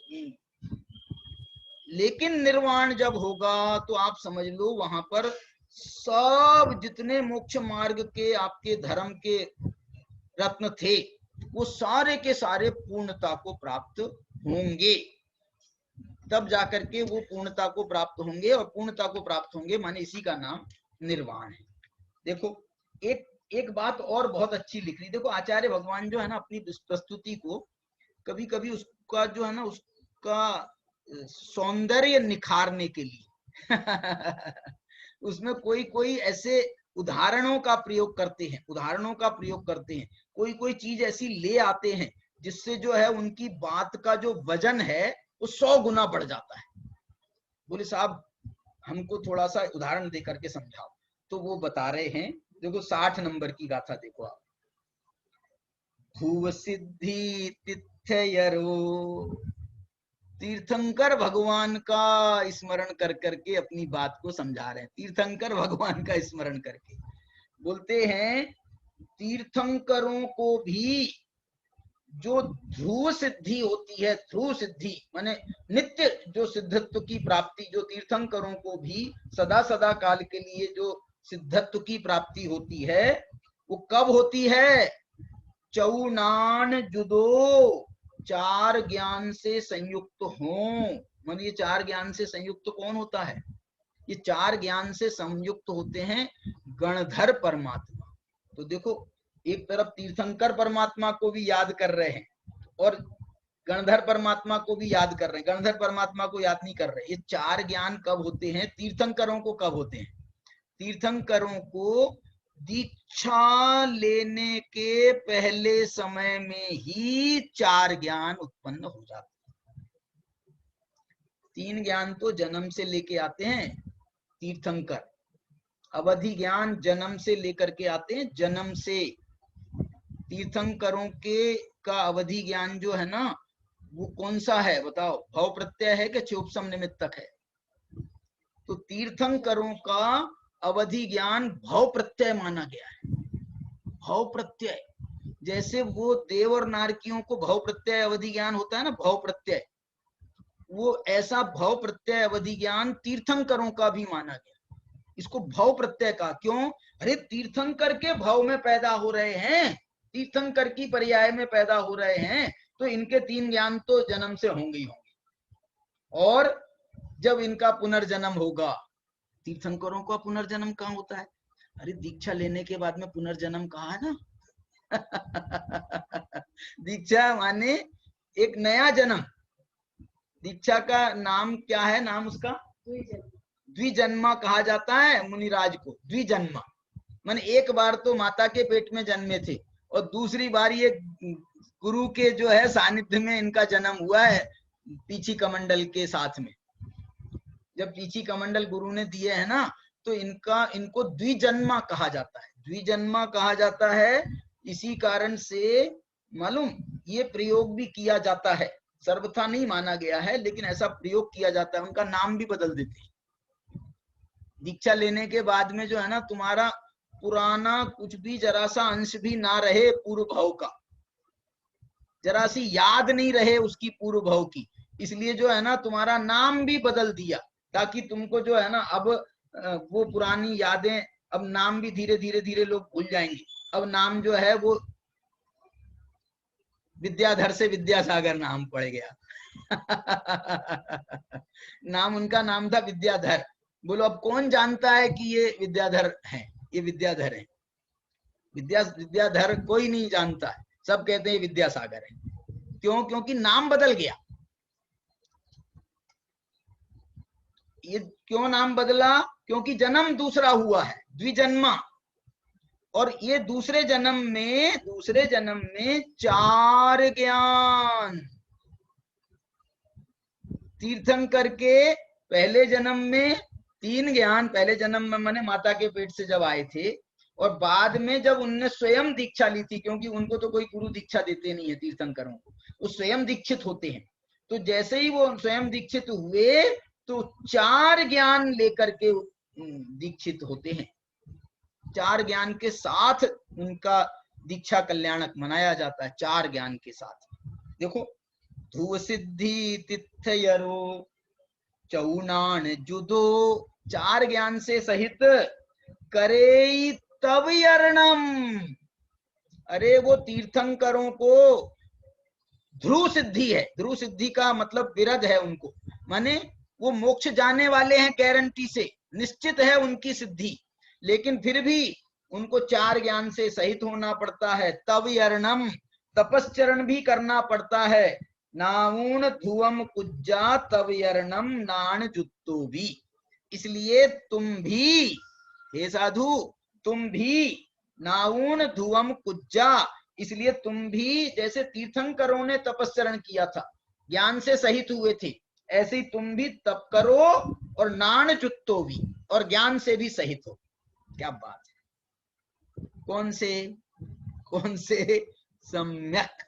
लेकिन निर्वाण जब होगा तो आप समझ लो वहां पर सब जितने मोक्ष मार्ग के आपके धर्म के रत्न थे वो सारे के सारे पूर्णता को प्राप्त होंगे, तब जाकर के वो पूर्णता को प्राप्त होंगे, और पूर्णता को प्राप्त होंगे माने इसी का नाम निर्वाण है। देखो एक बात और बहुत अच्छी लिख रही, देखो आचार्य भगवान जो है ना अपनी प्रस्तुति को कभी कभी उसका जो है ना उसका सौंदर्य निखारने के लिए उसमें कोई ऐसे उदाहरणों का प्रयोग करते हैं, कोई चीज ऐसी ले आते हैं जिससे जो है उनकी बात का जो वजन है वो 100 गुना बढ़ जाता है। बोले साहब हमको थोड़ा सा उदाहरण दे करके समझाओ, तो वो बता रहे हैं, देखो 60 नंबर की गाथा देखो आप। भुव सिद्धि तिथ्यरो, तीर्थंकर भगवान का स्मरण कर करके अपनी बात को समझा रहे हैं, तीर्थंकर भगवान का स्मरण करके बोलते हैं तीर्थंकरों को भी जो ध्रुव सिद्धि होती है, ध्रुव सिद्धि माने नित्य जो सिद्धत्व की प्राप्ति, जो तीर्थंकरों को भी सदा सदा काल के लिए जो सिद्धत्व की प्राप्ति होती है वो कब होती है? चौनान जुदो चार ज्ञान से संयुक्त हों। मतलब ये चार ज्ञान से संयुक्त कौन होता है? ये चार ज्ञान से संयुक्त होते हैं गणधर परमात्मा। तो देखो, एक तरफ तीर्थंकर परमात्मा को भी याद कर रहे हैं और गणधर परमात्मा को भी याद कर रहे हैं। गणधर परमात्मा को याद नहीं कर रहे। ये चार ज्ञान कब होते हैं? तीर्थंकरों को कब होते हैं? तीर्थंकरों को दीक्षा लेने के पहले समय में ही चार ज्ञान उत्पन्न हो जाते हैं। तीन ज्ञान तो जन्म से लेके आते हैं तीर्थंकर। अवधि ज्ञान जन्म से लेकर के आते हैं, जन्म से। तीर्थंकरों के का अवधि ज्ञान जो है ना, वो कौन सा है बताओ? भव प्रत्यय है कि चोपसम निमित्तक है? तो तीर्थंकरों का अवधि ज्ञान भव प्रत्यय माना गया है। भव प्रत्यय, जैसे वो देव और नारकियों को भव प्रत्यय अवधि ज्ञान होता है ना, भव प्रत्यय, वो ऐसा भव प्रत्यय अवधि ज्ञान तीर्थंकरों का भी माना गया। इसको भव प्रत्यय का क्यों? अरे तीर्थंकर के भव में पैदा हो रहे हैं, तीर्थंकर की पर्याय में पैदा हो रहे हैं, तो इनके तीन ज्ञान तो जन्म से होंगे ही होंगे। और जब इनका पुनर्जन्म होगा, तीर्थंकरों का पुनर्जन्म कहाँ होता है? अरे दीक्षा लेने के बाद में पुनर्जन्म कहा है ना। दीक्षा माने एक नया जन्म। दीक्षा का नाम क्या है? नाम उसका द्विजन्मा कहा जाता है मुनिराज को। द्विजन्मा माने एक बार तो माता के पेट में जन्मे थे और दूसरी बार ये गुरु के जो है सानिध्य में इनका जन्म हुआ है, पीछी कमंडल के साथ में। जब पीछी कमंडल गुरु ने दिए है ना, तो इनको द्विजन्मा कहा जाता है। द्विजन्मा कहा जाता है इसी कारण से, मालूम, ये प्रयोग भी किया जाता है, सर्वथा नहीं माना गया है, लेकिन ऐसा प्रयोग किया जाता है। उनका नाम भी बदल देते हैं। दीक्षा लेने के बाद में जो है ना, तुम्हारा पुराना कुछ भी जरा सा अंश भी ना रहे पूर्व भाव का, जरा सी याद नहीं रहे उसकी पूर्व भाव की, इसलिए जो है ना तुम्हारा नाम भी बदल दिया, ताकि तुमको जो है ना अब वो पुरानी यादें, अब नाम भी धीरे धीरे धीरे लोग भूल जाएंगे। अब नाम जो है वो विद्याधर से विद्यासागर नाम पड़ गया। नाम उनका नाम था विद्याधर। बोलो अब कौन जानता है कि ये विद्याधर हैं? ये विद्याधर हैं। विद्याधर कोई नहीं जानता है, सब कहते हैं विद्यासागर है। क्यों? क्योंकि नाम बदल गया। ये क्यों नाम बदला? क्योंकि जन्म दूसरा हुआ है, द्विजन्मा। और ये दूसरे जन्म में चार ज्ञान। तीर्थंकर के पहले जन्म में तीन ज्ञान, पहले जन्म में माने माता के पेट से जब आए थे, और बाद में जब उनने स्वयं दीक्षा ली थी, क्योंकि उनको तो कोई गुरु दीक्षा देते नहीं है तीर्थंकरों को, वो स्वयं दीक्षित होते हैं। तो जैसे ही वो स्वयं दीक्षित हुए तो चार ज्ञान लेकर के दीक्षित होते हैं। चार ज्ञान के साथ उनका दीक्षा कल्याणक मनाया जाता है, चार ज्ञान के साथ। देखो, ध्रुव सिद्धि तिथयरो चौनान जुदो, चार ज्ञान से सहित करे तब यर्णम। अरे वो तीर्थंकरों को ध्रुव सिद्धि है। ध्रुव सिद्धि का मतलब विरध है उनको, माने वो मोक्ष जाने वाले हैं, गारंटी से निश्चित है उनकी सिद्धि, लेकिन फिर भी उनको चार ज्ञान से सहित होना पड़ता है। तब यर्णम, तपस्चरण भी करना पड़ता है। नाऊन धुवम कुज्जा तब यर्णम नान जुत्तो भी। इसलिए तुम भी हे साधु, तुम भी नाऊन धुवम कुज्जा, इसलिए तुम भी जैसे तीर्थंकरों ने तपस्चरण किया था, ज्ञान से सहित हुए थे, ऐसे ही तुम भी तप करो और नान जुत्तो भी, और ज्ञान से भी सहित हो। क्या बात है! कौन से? सम्यक।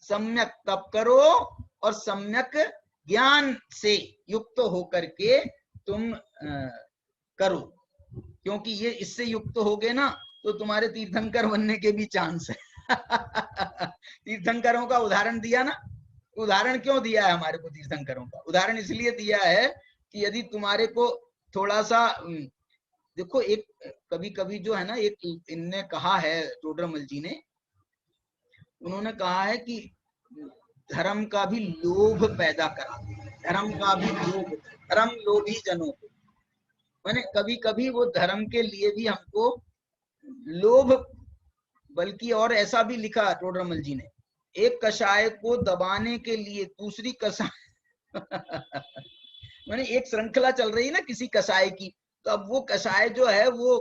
सम्यक तप करो और सम्यक ज्ञान से युक्त होकर के तुम करो, क्योंकि ये इससे युक्त हो गए ना तो तुम्हारे तीर्थंकर बनने के भी चांस है। तीर्थंकरों का उदाहरण दिया ना। उदाहरण क्यों दिया है हमारे को तीर्थंकरों का? उदाहरण इसलिए दिया है कि यदि तुम्हारे को थोड़ा सा देखो, एक कभी कभी जो है ना, एक इनने कहा है, टोडरमल जी ने, उन्होंने कहा है कि धर्म का भी लोभ पैदा करा, धर्म का भी लोभ, धर्म लोभी जनों को, मैंने कभी कभी वो धर्म के लिए भी हमको लोभ, बल्कि और ऐसा भी लिखा टोडरमल जी ने, एक कषाय को दबाने के लिए दूसरी कषाय मैंने एक श्रृंखला चल रही ना किसी कषाय की, तो अब वो कषाय जो है वो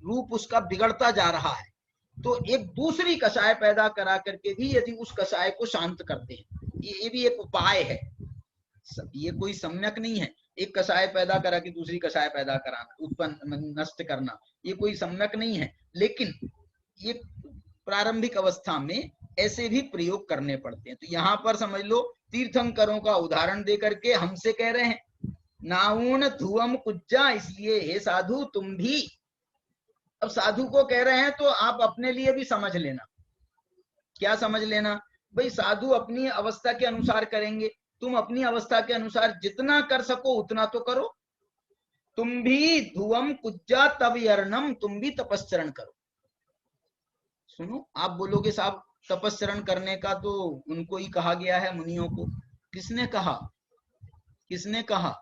रूप उसका बिगड़ता जा रहा है, तो एक दूसरी कषाय पैदा करा करके भी यदि उस कषाय को शांत करते हैं, ये भी एक उपाय है, ये कोई सम्यक नहीं है। एक कषाय पैदा करा कि दूसरी कषाय पैदा कराना, उत्पन्न नष्ट करना, ये कोई सम्यक नहीं है, लेकिन ये प्रारंभिक अवस्था में ऐसे भी प्रयोग करने पड़ते हैं। तो यहाँ पर समझ लो तीर्थंकरों का उदाहरण दे करके हमसे कह रहे हैं नाऊन धुवम कुज्जा, इसलिए हे साधु तुम भी, अब साधु को कह रहे हैं तो आप अपने लिए भी समझ लेना, क्या समझ लेना भाई, साधु अपनी अवस्था के अनुसार करेंगे, तुम अपनी अवस्था के अनुसार जितना कर सको उतना तो करो, तुम भी धुवम कुज्जा तब यर्णम, तुम भी तपस्चरण करो। सुनो, आप बोलोगे साहब तपस्चरण करने का तो उनको ही कहा गया है, मुनियों को, किसने कहा, किसने कहा?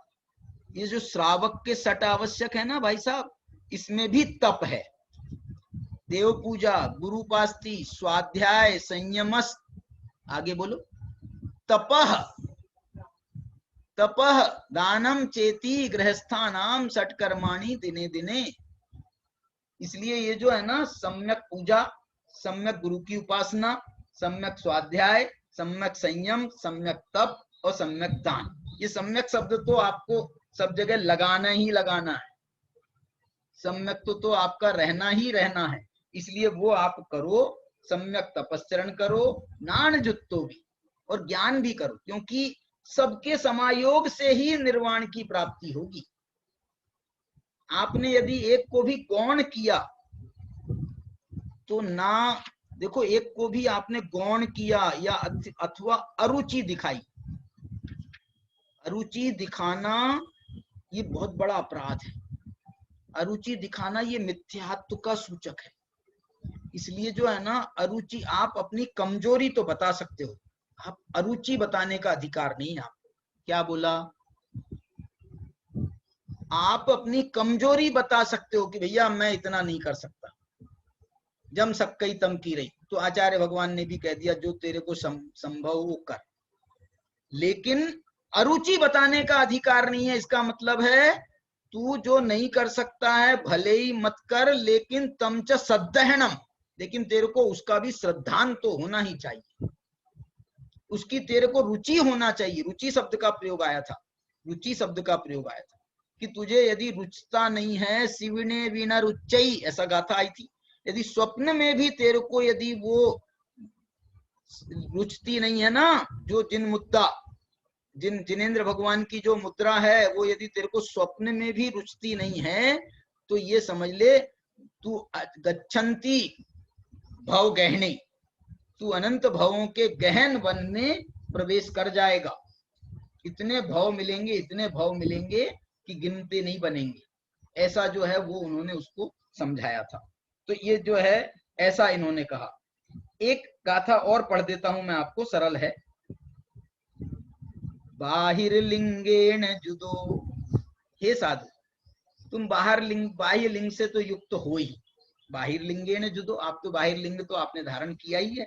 ये जो श्रावक के सट आवश्यक है ना भाई साहब, इसमें भी तप है, देव पूजा, गुरुपास्ति, स्वाध्याय, संयमस, आगे बोलो, तपह, तपह दानम चेती गृहस्थानाम षटकर्माणि दिने दिने। इसलिए ये जो है ना सम्यक पूजा, सम्यक गुरु की उपासना, सम्यक स्वाध्याय, सम्यक संयम, सम्यक तप और सम्यक दान, ये सम्यक शब्द तो आपको सब जगह लगाना ही लगाना है, सम्यक तो आपका रहना ही रहना है, इसलिए वो आप करो, सम्यक तपस्चरण करो, नान जुत्तो भी, और ज्ञान भी करो, क्योंकि सबके समायोग से ही निर्वाण की प्राप्ति होगी। आपने यदि एक को भी गौण किया तो ना, देखो एक को भी आपने गौण किया या अथवा अरुचि दिखाई, अरुचि दिखाना ये बहुत बड़ा अपराध है, अरुचि दिखाना ये मिथ्यात्व का सूचक है। इसलिए जो है ना अरुचि, आप अपनी कमजोरी तो बता सकते हो, आप अरुचि बताने का अधिकार नहीं है आपको। क्या बोला? आप अपनी कमजोरी बता सकते हो कि भैया मैं इतना नहीं कर सकता, जम सक्कई तम की रही, तो आचार्य भगवान ने भी कह दिया जो तेरे को संभव वो कर, लेकिन अरुचि बताने का अधिकार नहीं है। इसका मतलब है तू जो नहीं कर सकता है भले ही मत कर, लेकिन तमच सद्दहनम, लेकिन तेरे को उसका भी श्रद्धान तो होना ही चाहिए, उसकी तेरे को रुचि होना चाहिए। रुचि शब्द का प्रयोग आया था, रुचि शब्द का प्रयोग आया था कि तुझे यदि रुचता नहीं है, शिवने विना रुचई, ऐसा गाथा आई थी, यदि स्वप्न में भी तेरे को यदि वो रुचती नहीं है ना, जो जिन मुद्दा, जिनेंद्र भगवान की जो मुद्रा है वो यदि तेरे को स्वप्न में भी रुचती नहीं है, तो ये समझ ले तू गच्छन्ति भव गहने, तू अनंत भवों के गहन वन में प्रवेश कर जाएगा। इतने भाव मिलेंगे, इतने भाव मिलेंगे कि गिनते नहीं बनेंगे, ऐसा जो है वो उन्होंने उसको समझाया था। तो ये जो है ऐसा इन्होंने कहा। एक गाथा और पढ़ देता हूं मैं आपको, सरल है। बाहिर लिंगेण जुदो, हे साधु तुम बाह्य लिंग से तो युक्त हो ही, बाहिर लिंगेण जुदो, आप तो बाहिर लिंग तो आपने धारण किया ही है,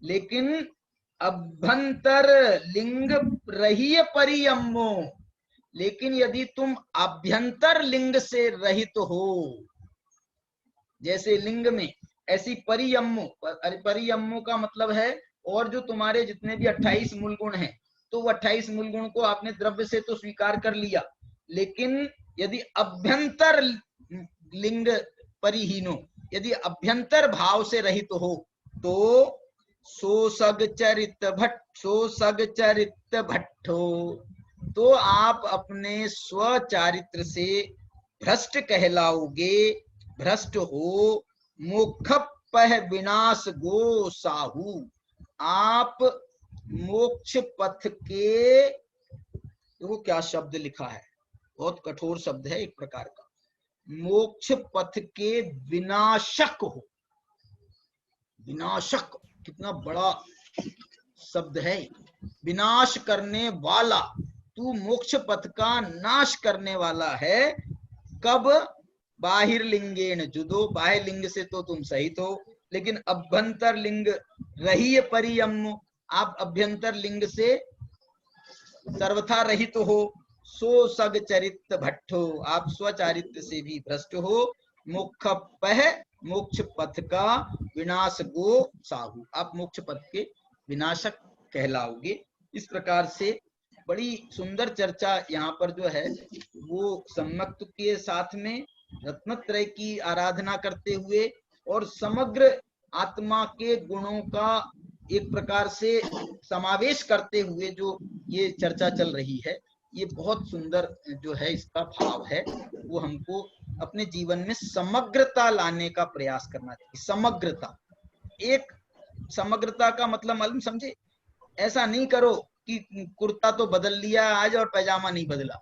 लेकिन अभ्यंतर लिंग रहिय परियम्मो, लेकिन यदि तुम अभ्यंतर लिंग से रहित हो, जैसे लिंग में ऐसी परियम्मो, परियम्मो का मतलब है और जो तुम्हारे जितने भी 28 मूल गुण हैं, तो वो 28 मूल गुण को आपने द्रव्य से तो स्वीकार कर लिया, लेकिन यदि अभ्यंतर लिंग परिहीनो, यदि अभ्यंतर भाव से रहित हो तो सोसग चरित भट्टो, तो आप अपने स्वचारित्र से भ्रष्ट कहलाओगे, भ्रष्ट हो। मोक्ष पह विनाश गो साहू, आप मोक्ष पथ के, देखो क्या शब्द लिखा है, बहुत कठोर शब्द है एक प्रकार का, मोक्ष पथ के विनाशक हो। विनाशक कितना बड़ा शब्द है, विनाश करने वाला, तू मोक्ष पथ का नाश करने वाला है। कब? बाहिर लिंगेन जुदो, बाह्य लिंग से तो तुम सहित हो, लेकिन अभ्यंतर लिंग रही परियम, आप अभ्यंतर लिंग से सर्वथा रहित हो। सो सग चरित भट्टो, आप स्वचारित्र से भी भ्रष्ट हो। मुख पह, मोक्ष पथ का विनाश गो साहू, आप मोक्ष पथ के विनाशक कहलाओगे। इस प्रकार से बड़ी सुंदर चर्चा यहाँ पर जो है वो सम्यक्त के साथ में रत्नत्रय की आराधना करते हुए और समग्र आत्मा के गुणों का एक प्रकार से समावेश करते हुए जो ये चर्चा चल रही है, ये बहुत सुंदर जो है इसका भाव है। वो हमको अपने जीवन में समग्रता लाने का प्रयास करना चाहिए। समग्रता, एक समग्रता का मतलब मालूम समझे, ऐसा नहीं करो कि कुर्ता तो बदल लिया आज और पैजामा नहीं बदला,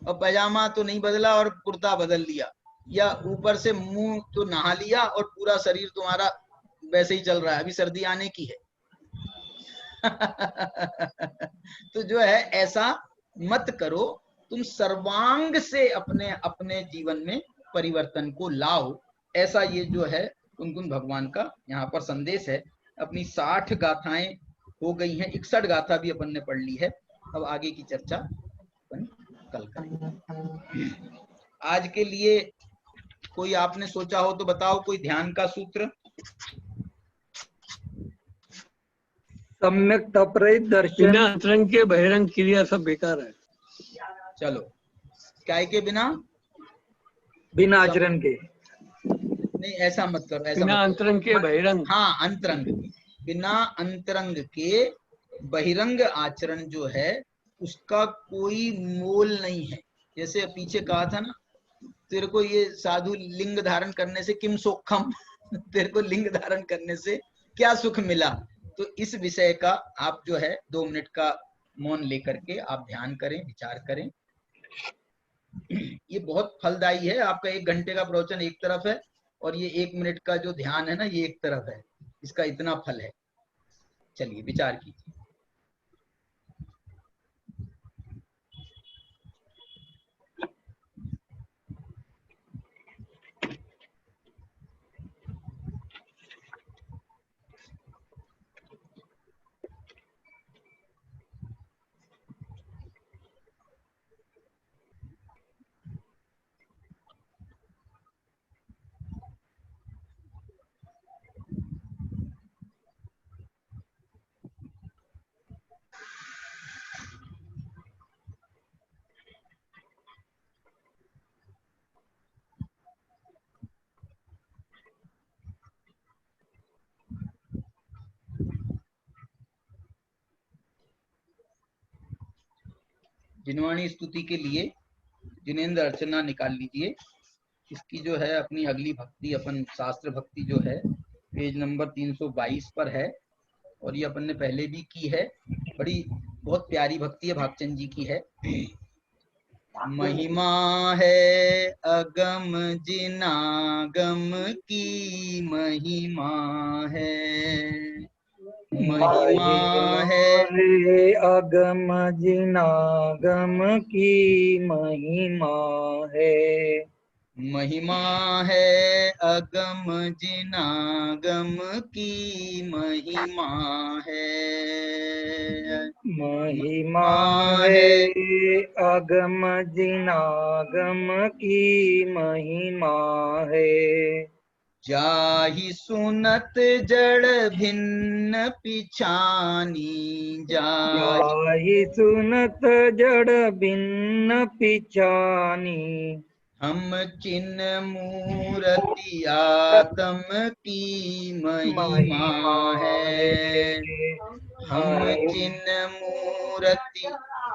और पैजामा तो नहीं बदला और कुर्ता बदल लिया, या ऊपर से मुंह तो नहा लिया और पूरा शरीर तुम्हारा वैसे ही चल रहा है, अभी सर्दी आने की है। तो जो है ऐसा मत करो, तुम सर्वांग से अपने अपने जीवन में परिवर्तन को लाओ। ऐसा ये जो है कुनकुन भगवान का यहाँ पर संदेश है। अपनी 60 गाथाएं हो गई हैं, 61 गाथा भी अपन ने पढ़ ली है। अब आगे की चर्चा अपन कल करेंगे। आज के लिए कोई आपने सोचा हो तो बताओ, कोई ध्यान का सूत्र? सम्यक तपरहित दर्शन। बिना अंतरंग के बहिरंग क्रिया सब बेकार है। चलो, काय के बिना? बिना आचरण के। नहीं, ऐसा मत करो, ऐसा बिना मत अंतरंग के बहिरंग। हाँ, अंतरंग, बिना अंतरंग के बहिरंग आचरण जो है उसका कोई मोल नहीं है। जैसे पीछे कहा था ना, तेरे को ये साधु लिंग धारण करने से किम सोखम, तेरे को लिंग धारण करने से क्या सुख मिला। तो इस विषय का आप जो है 2 मिनट का मौन लेकर के आप ध्यान करें, विचार करें। ये बहुत फलदायी है। आपका 1 घंटे का प्रवचन एक तरफ है और ये 1 मिनट का जो ध्यान है ना, ये एक तरफ है। इसका इतना फल है। चलिए विचार कीजिए। जिनवाणी स्तुति के लिए जिनेंद्र अर्चना निकाल लीजिए। इसकी जो है अपनी अगली भक्ति, अपन शास्त्र भक्ति जो है पेज नंबर 322 पर है, और ये अपन ने पहले भी की है। बड़ी बहुत प्यारी भक्ति है, भागचंद जी की है। महिमा है अगम जिनागम की, महिमा है, महिमा है अगम जिनागम की, महिमा है। महिमा है अगम जिनागम की, महिमा है, महिमा है अगम जिनागम की, महिमा है। जाहि सुनत जड़ भिन्न पिछानी, जाहि सुनत जड़ भिन्न पिछानी, हम चिन्ह मूर्ति आत्म की, महिमा है, हम चिन्ह मूर्ति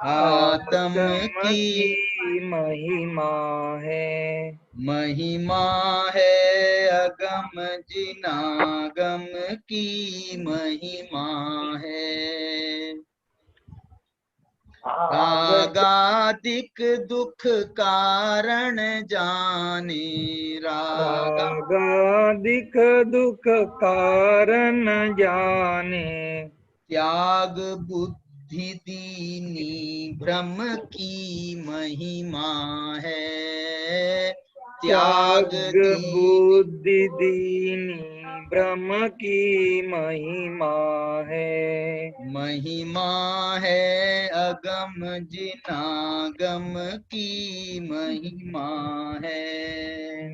आत्म की, महिमा है। महिमा है अगम जिनागम की, महिमा है। रागादिक दुख कारण जाने, रागादिक दुख कारण जाने, त्याग बुद्धि दीनी भ्रम की महिमा है। त्याग बुद्धि दीनी ब्रह्म की महिमा है। महिमा है अगम जिनागम की महिमा है।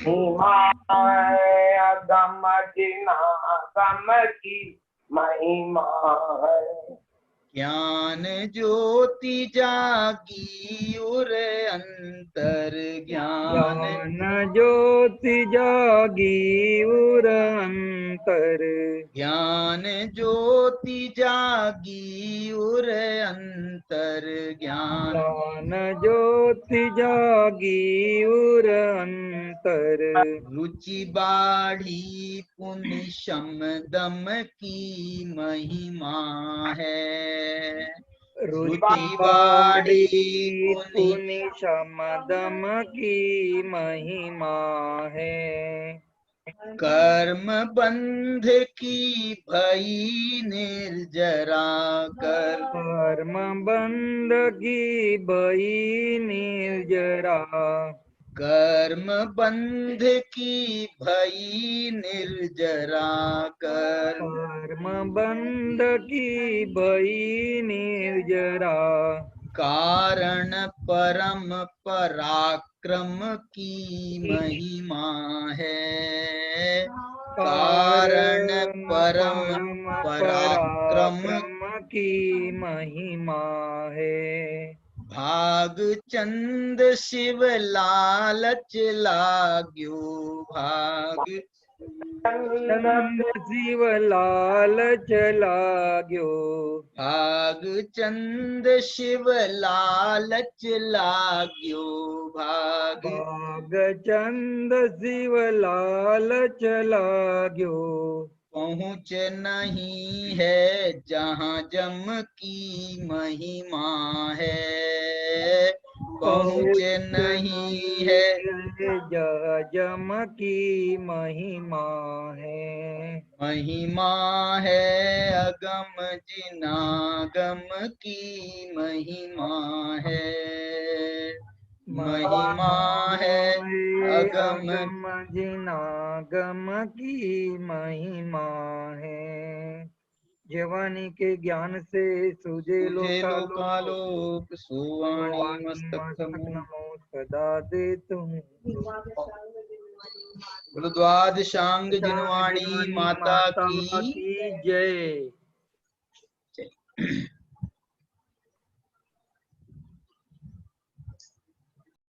महिमा है अगम जिनागम की महिमा है। ज्ञान ज्योति जागी उर अंतर ज्ञान ज्ञान ज्योति जागी उर अंतर। ज्ञान ज्योति जागी उर अंतर ज्ञान ज्ञान ज्योति जागी उर अंतर। रुचि बाढ़ी पुण्य शम दम की महिमा है। रुचि बाढ़ी पुण्य पुनि समदम की महिमा है। कर्म बंध की भई निर्जरा कर्म बंध की भई निर्जरा। कर्म बंध की भई निर्जरा कर्म बंध की भई निर्जरा। कारण परम पराक्रम की महिमा है। कारण परम पराक्रम की महिमा है। भाग चंद शिव लालच लाग्यो भाग चंद शिव लालच लाग्यो। भाग चंद शिव लालच लाग्यो भाग भाग चंद शिव लालच लाग्यो। पहुँच नहीं है जहाँ जम की महिमा है। पहुँच नहीं है जम की महिमा है। महिमा है अगम जिनागम की महिमा है। महिमा है अगम जिनागम की महिमा है। जवानी के ज्ञान से सूझे तुझे लोकालोक लोकालोक सुवाणी मस्तक नमो सदा दे तुम। बोलो द्वादशांग जिनवाणी माता की जय।